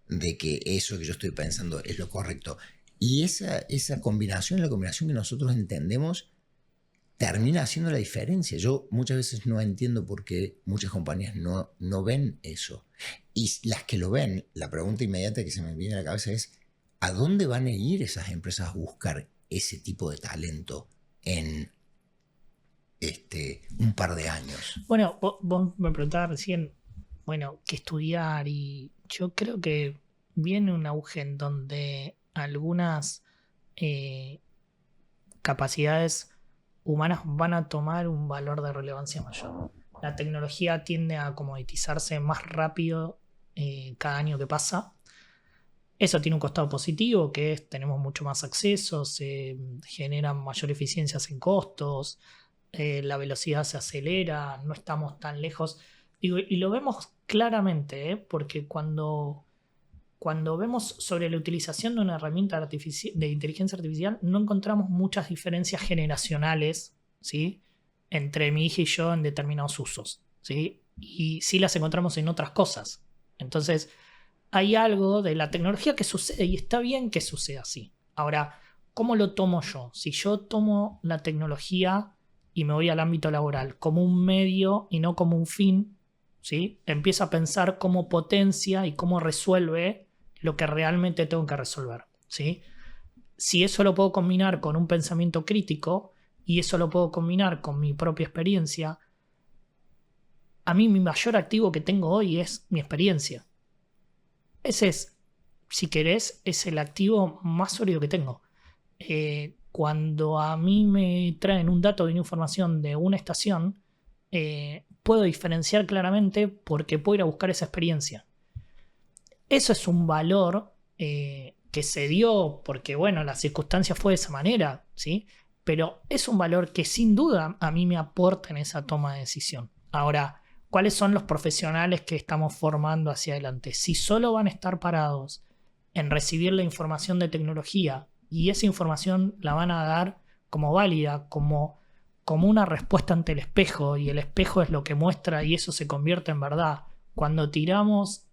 de que eso que yo estoy pensando es lo correcto. Y esa combinación, la combinación que nosotros entendemos, termina haciendo la diferencia. Yo muchas veces no entiendo por qué muchas compañías no ven eso. Y las que lo ven, la pregunta inmediata que se me viene a la cabeza es, ¿a dónde van a ir esas empresas a buscar ese tipo de talento en un par de años? Bueno, vos me preguntabas recién, qué estudiar, y yo creo que viene un auge en donde algunas capacidades humanas van a tomar un valor de relevancia mayor. La tecnología tiende a comoditizarse más rápido cada año que pasa. Eso tiene un costado positivo, que es tenemos mucho más acceso, se generan mayor eficiencias en costos, la velocidad se acelera, no estamos tan lejos. Digo, y lo vemos claramente, porque cuando vemos sobre la utilización de una herramienta de inteligencia artificial, no encontramos muchas diferencias generacionales, ¿sí?, entre mi hija y yo en determinados usos, ¿sí? Y sí las encontramos en otras cosas. Entonces, hay algo de la tecnología que sucede y está bien que suceda así. Ahora, ¿cómo lo tomo yo? Si yo tomo la tecnología y me voy al ámbito laboral como un medio y no como un fin, ¿sí?, empiezo a pensar cómo potencia y cómo resuelve lo que realmente tengo que resolver, ¿sí? Si eso lo puedo combinar con un pensamiento crítico y eso lo puedo combinar con mi propia experiencia, a mí mi mayor activo que tengo hoy es mi experiencia. Ese es, si querés, es el activo más sólido que tengo. Cuando a mí me traen un dato de una información de una estación, puedo diferenciar claramente porque puedo ir a buscar esa experiencia. Eso es un valor que se dio porque, la circunstancia fue de esa manera, ¿sí? Pero es un valor que sin duda a mí me aporta en esa toma de decisión. Ahora, ¿cuáles son los profesionales que estamos formando hacia adelante? Si solo van a estar parados en recibir la información de tecnología y esa información la van a dar como válida, como una respuesta ante el espejo, y el espejo es lo que muestra y eso se convierte en verdad. Cuando tiramos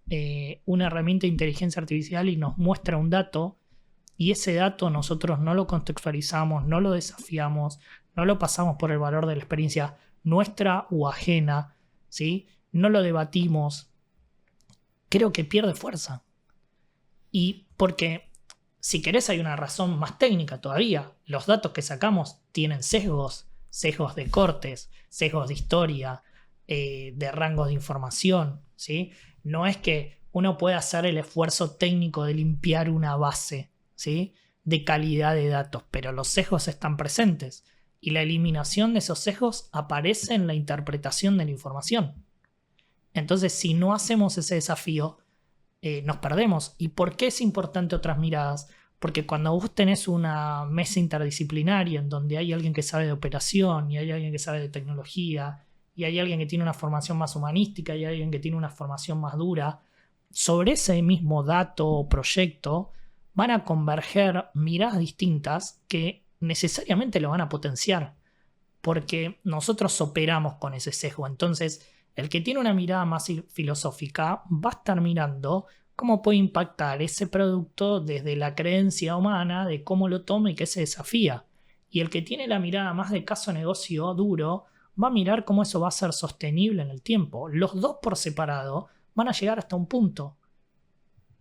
una herramienta de inteligencia artificial y nos muestra un dato, y ese dato nosotros no lo contextualizamos, no lo desafiamos, no lo pasamos por el valor de la experiencia nuestra o ajena, ¿sí?, no lo debatimos, creo que pierde fuerza. Y porque, si querés, hay una razón más técnica todavía. Los datos que sacamos tienen sesgos de cortes, sesgos de historia, de rangos de información, ¿sí? No es que uno pueda hacer el esfuerzo técnico de limpiar una base, ¿sí?, de calidad de datos, pero los sesgos están presentes y la eliminación de esos sesgos aparece en la interpretación de la información. Entonces, si no hacemos ese desafío, nos perdemos. ¿Y por qué es importante otras miradas? Porque cuando vos tenés una mesa interdisciplinaria en donde hay alguien que sabe de operación y hay alguien que sabe de tecnología y hay alguien que tiene una formación más humanística y hay alguien que tiene una formación más dura, sobre ese mismo dato o proyecto van a converger miradas distintas que necesariamente lo van a potenciar, porque nosotros operamos con ese sesgo. Entonces, el que tiene una mirada más filosófica va a estar mirando cómo puede impactar ese producto desde la creencia humana de cómo lo toma y qué se desafía. Y el que tiene la mirada más de caso negocio duro va a mirar cómo eso va a ser sostenible en el tiempo. Los dos por separado van a llegar hasta un punto.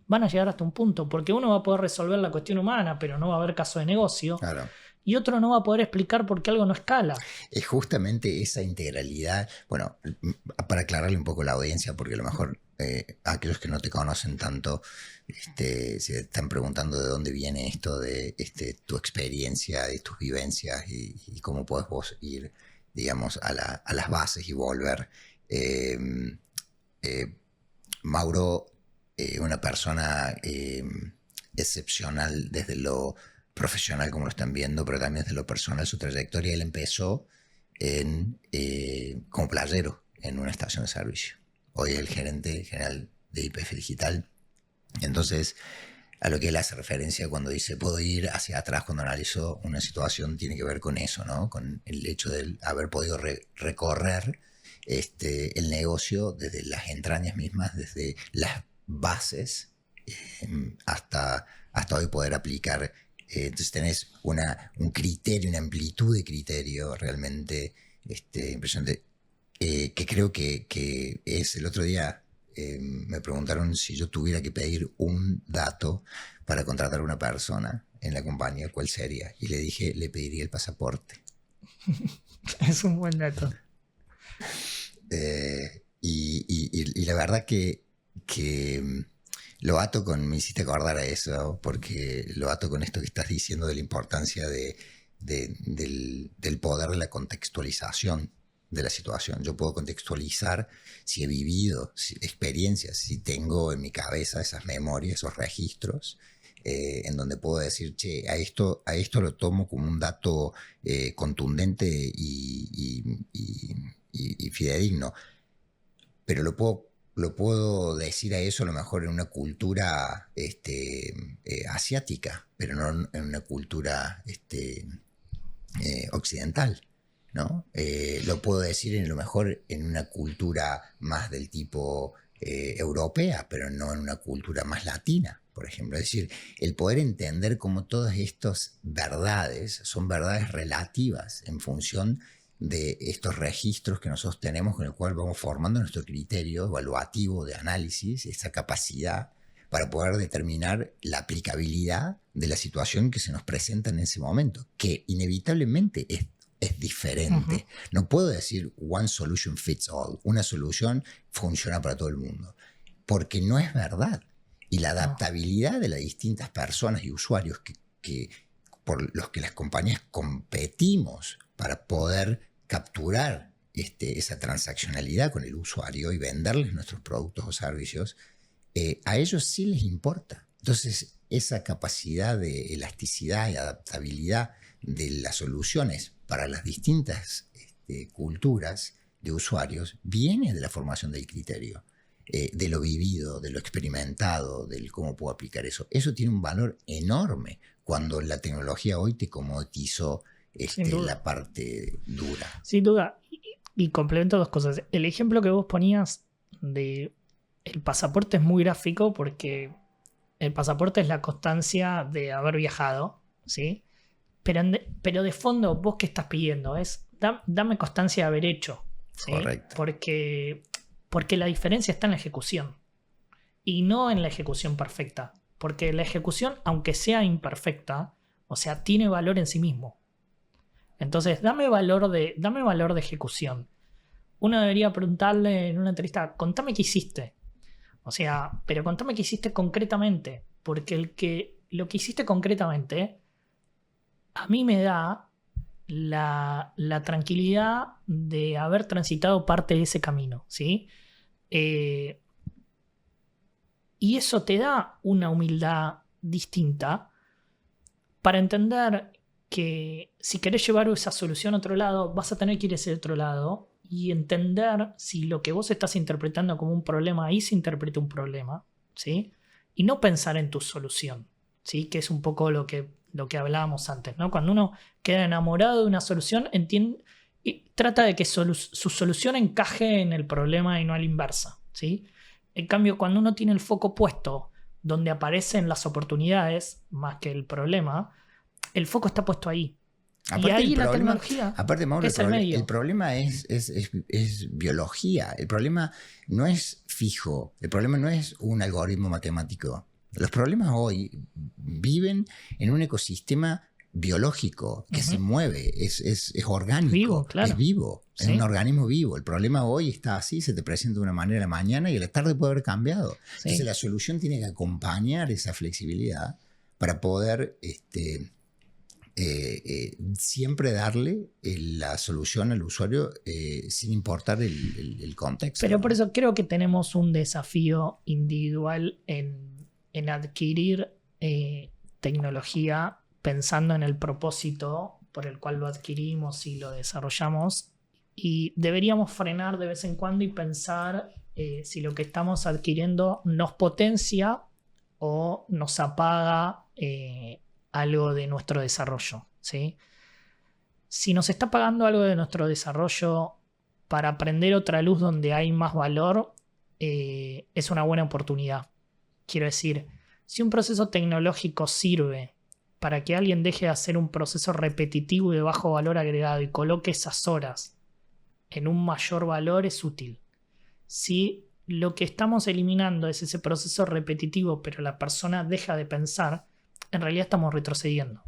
Van a llegar hasta un punto, porque uno va a poder resolver la cuestión humana, pero no va a haber caso de negocio. Claro. Y otro no va a poder explicar por qué algo no escala. Es justamente esa integralidad. Bueno, para aclararle un poco a la audiencia, porque a lo mejor aquellos que no te conocen tanto se están preguntando de dónde viene esto de tu experiencia, de tus vivencias y cómo puedes vos ir, digamos, a las bases y volver. Mauro, una persona excepcional desde lo profesional, como lo están viendo, pero también desde lo personal, su trayectoria. Él empezó como playero en una estación de servicio. Hoy es el gerente general de YPF Digital. Entonces, a lo que él hace referencia cuando dice puedo ir hacia atrás cuando analizo una situación, tiene que ver con eso, ¿no? Con el hecho de haber podido recorrer el negocio desde las entrañas mismas, desde las bases, hasta hoy poder aplicar. Entonces tenés un criterio, una amplitud de criterio realmente impresionante, que creo que es el otro día. Me preguntaron si yo tuviera que pedir un dato para contratar a una persona en la compañía, ¿cuál sería? Y le dije, le pediría el pasaporte. Es un buen dato. Y la verdad que lo ato me hiciste acordar a eso, porque lo ato con esto que estás diciendo de la importancia del poder de la contextualización de la situación. Yo puedo contextualizar si he vivido experiencias, si tengo en mi cabeza esas memorias, esos registros, en donde puedo decir, che, a esto lo tomo como un dato contundente y fidedigno, pero lo puedo decir a eso a lo mejor en una cultura asiática, pero no en una cultura occidental, ¿no? Lo puedo decir a lo mejor en una cultura más del tipo europea, pero no en una cultura más latina, por ejemplo. Es decir, el poder entender cómo todas estas verdades son verdades relativas en función de estos registros que nosotros tenemos, con el cual vamos formando nuestro criterio evaluativo de análisis, esa capacidad para poder determinar la aplicabilidad de la situación que se nos presenta en ese momento, que inevitablemente es diferente. Uh-huh. No puedo decir one solution fits all, una solución funciona para todo el mundo, porque no es verdad. Y la adaptabilidad de las distintas personas y usuarios por los que las compañías competimos para poder capturar esa transaccionalidad con el usuario y venderles nuestros productos o servicios, a ellos sí les importa. Entonces, esa capacidad de elasticidad y adaptabilidad de las soluciones para las distintas culturas de usuarios viene de la formación del criterio, de lo vivido, de lo experimentado, del cómo puedo aplicar eso. Eso tiene un valor enorme cuando la tecnología hoy te comoditizó la parte dura. Sin duda. Y complemento dos cosas. El ejemplo que vos ponías de el pasaporte es muy gráfico porque el pasaporte es la constancia de haber viajado, ¿sí? Pero de fondo, ¿vos qué estás pidiendo? Es dame constancia de haber hecho, ¿sí? Correcto. Porque la diferencia está en la ejecución y no en la ejecución perfecta. Porque la ejecución, aunque sea imperfecta, o sea, tiene valor en sí mismo. Entonces, dame valor de ejecución. Uno debería preguntarle en una entrevista, contame qué hiciste. O sea, pero contame qué hiciste concretamente. Porque lo que hiciste concretamente a mí me da la tranquilidad de haber transitado parte de ese camino, ¿sí? Y eso te da una humildad distinta para entender que si querés llevar esa solución a otro lado, vas a tener que ir a ese otro lado y entender si lo que vos estás interpretando como un problema ahí se interpreta un problema, ¿sí? Y no pensar en tu solución, ¿sí? Que es un poco lo que hablábamos antes, ¿no? Cuando uno queda enamorado de una solución, entiende y trata de que su solución encaje en el problema y no a la inversa, ¿sí? En cambio, cuando uno tiene el foco puesto donde aparecen las oportunidades más que el problema, el foco está puesto ahí. Aparte, y ahí la tecnología Mauro, es el medio. El problema es biología. El problema no es fijo. El problema no es un algoritmo matemático. Los problemas hoy viven en un ecosistema biológico que se mueve, es orgánico, vivo, claro. Es vivo, ¿Sí? Es un organismo vivo. El problema hoy está así, se te presenta de una manera mañana y a la tarde puede haber cambiado. Sí. Entonces la solución tiene que acompañar esa flexibilidad para poder siempre darle la solución al usuario sin importar el contexto. Pero por eso creo que tenemos un desafío individual en adquirir tecnología pensando en el propósito por el cual lo adquirimos y lo desarrollamos, y deberíamos frenar de vez en cuando y pensar si lo que estamos adquiriendo nos potencia o nos apaga algo de nuestro desarrollo, ¿sí? Si nos está pagando algo de nuestro desarrollo para aprender otra luz donde hay más valor, es una buena oportunidad. Quiero decir, si un proceso tecnológico sirve para que alguien deje de hacer un proceso repetitivo y de bajo valor agregado y coloque esas horas en un mayor valor, es útil. Si lo que estamos eliminando es ese proceso repetitivo, pero la persona deja de pensar, en realidad estamos retrocediendo.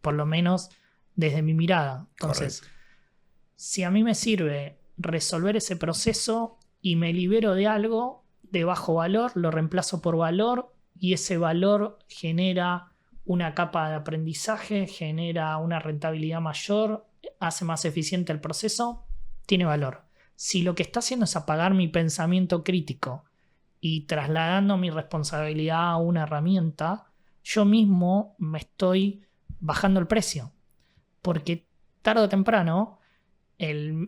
Por lo menos desde mi mirada. Entonces, correcto, si a mí me sirve resolver ese proceso y me libero de algo de bajo valor, lo reemplazo por valor y ese valor genera una capa de aprendizaje, genera una rentabilidad mayor, hace más eficiente el proceso, tiene valor. Si lo que está haciendo es apagar mi pensamiento crítico y trasladando mi responsabilidad a una herramienta, yo mismo me estoy bajando el precio. Porque tarde o temprano el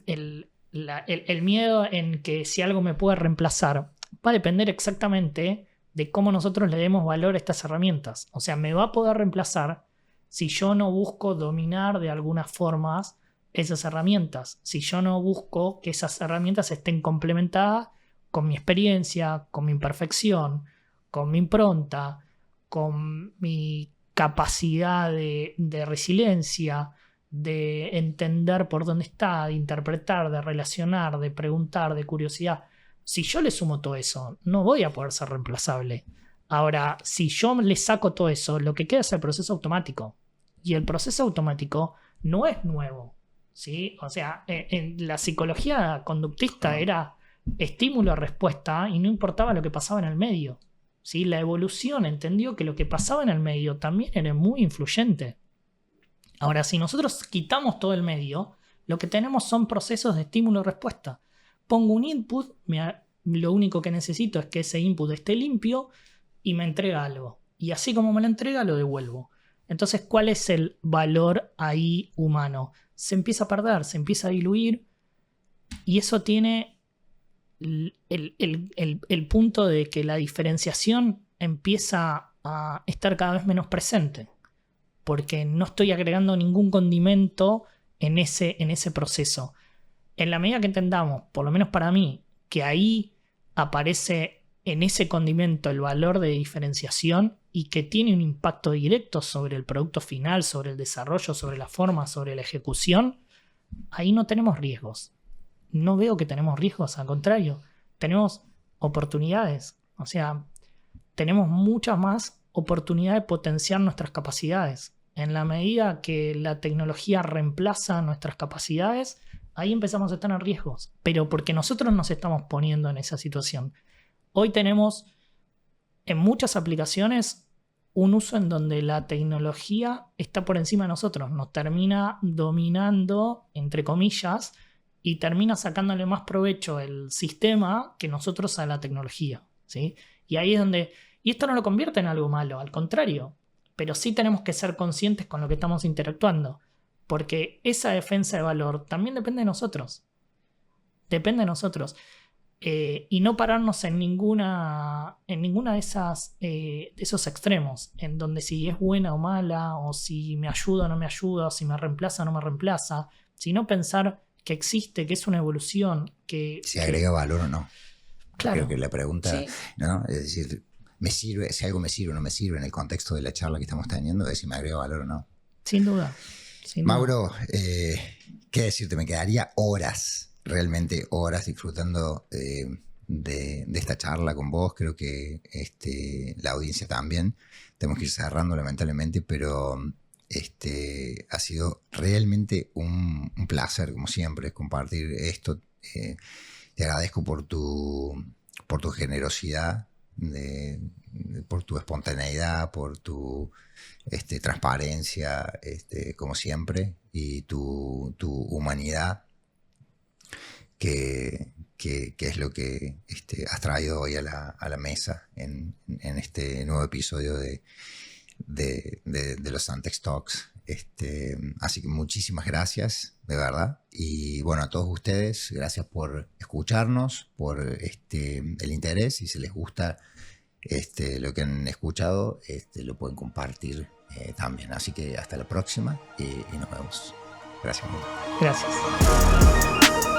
miedo en que si algo me puede reemplazar va a depender exactamente de cómo nosotros le demos valor a estas herramientas. O sea, me va a poder reemplazar si yo no busco dominar de algunas formas esas herramientas. Si yo no busco que esas herramientas estén complementadas con mi experiencia, con mi imperfección, con mi impronta, con mi capacidad de resiliencia, de entender por dónde está, de interpretar, de relacionar, de preguntar, de curiosidad. Si yo le sumo todo eso, no voy a poder ser reemplazable. Ahora, si yo le saco todo eso, lo que queda es el proceso automático. Y el proceso automático no es nuevo, ¿sí? O sea, en la psicología conductista era estímulo-respuesta y no importaba lo que pasaba en el medio, ¿sí? La evolución entendió que lo que pasaba en el medio también era muy influyente. Ahora, si nosotros quitamos todo el medio, lo que tenemos son procesos de estímulo-respuesta. Pongo un input, lo único que necesito es que ese input esté limpio y me entrega algo. Y así como me lo entrega, lo devuelvo. Entonces, ¿cuál es el valor ahí humano? Se empieza a perder, se empieza a diluir, y eso tiene el punto de que la diferenciación empieza a estar cada vez menos presente, porque no estoy agregando ningún condimento en ese proceso. En la medida que entendamos, por lo menos para mí, que ahí aparece en ese condimento el valor de diferenciación y que tiene un impacto directo sobre el producto final, sobre el desarrollo, sobre la forma, sobre la ejecución, ahí no tenemos riesgos. No veo que tenemos riesgos, al contrario, tenemos oportunidades. O sea, tenemos muchas más oportunidades de potenciar nuestras capacidades. En la medida que la tecnología reemplaza nuestras capacidades, ahí empezamos a estar en riesgos, pero porque nosotros nos estamos poniendo en esa situación. Hoy tenemos en muchas aplicaciones un uso en donde la tecnología está por encima de nosotros, nos termina dominando, entre comillas, y termina sacándole más provecho el sistema que nosotros a la tecnología, ¿sí? Y ahí es donde... Y esto no lo convierte en algo malo, al contrario. pero sí tenemos que ser conscientes con lo que estamos interactuando, porque esa defensa de valor también depende de nosotros. Depende de nosotros. Y no pararnos en ninguna de esos extremos, en donde si es buena o mala, o si me ayuda o no me ayuda, o si me reemplaza o no me reemplaza, sino pensar que existe, que es una evolución, que... Si agrega valor o no. Claro. Creo que la pregunta, Sí. ¿no? Es decir, ¿me sirve? Si algo me sirve o no me sirve en el contexto de la charla que estamos teniendo, es si me agrega valor o no. Sin duda. Sin duda. Mauro, ¿qué decirte? Me quedaría horas, realmente horas, disfrutando de esta charla con vos. Creo que la audiencia también. Tenemos que ir cerrando, lamentablemente, pero ha sido realmente un placer, como siempre, compartir esto. Te agradezco por tu generosidad, por tu espontaneidad, por tu transparencia, como siempre, y tu humanidad, que es lo que has traído hoy a la mesa en este nuevo episodio de los Santex Talks. Así que muchísimas gracias, de verdad. Y bueno, a todos ustedes, gracias por escucharnos, por el interés. Si se les gusta lo que han escuchado, lo pueden compartir también. Así que hasta la próxima y nos vemos. Gracias. Gracias.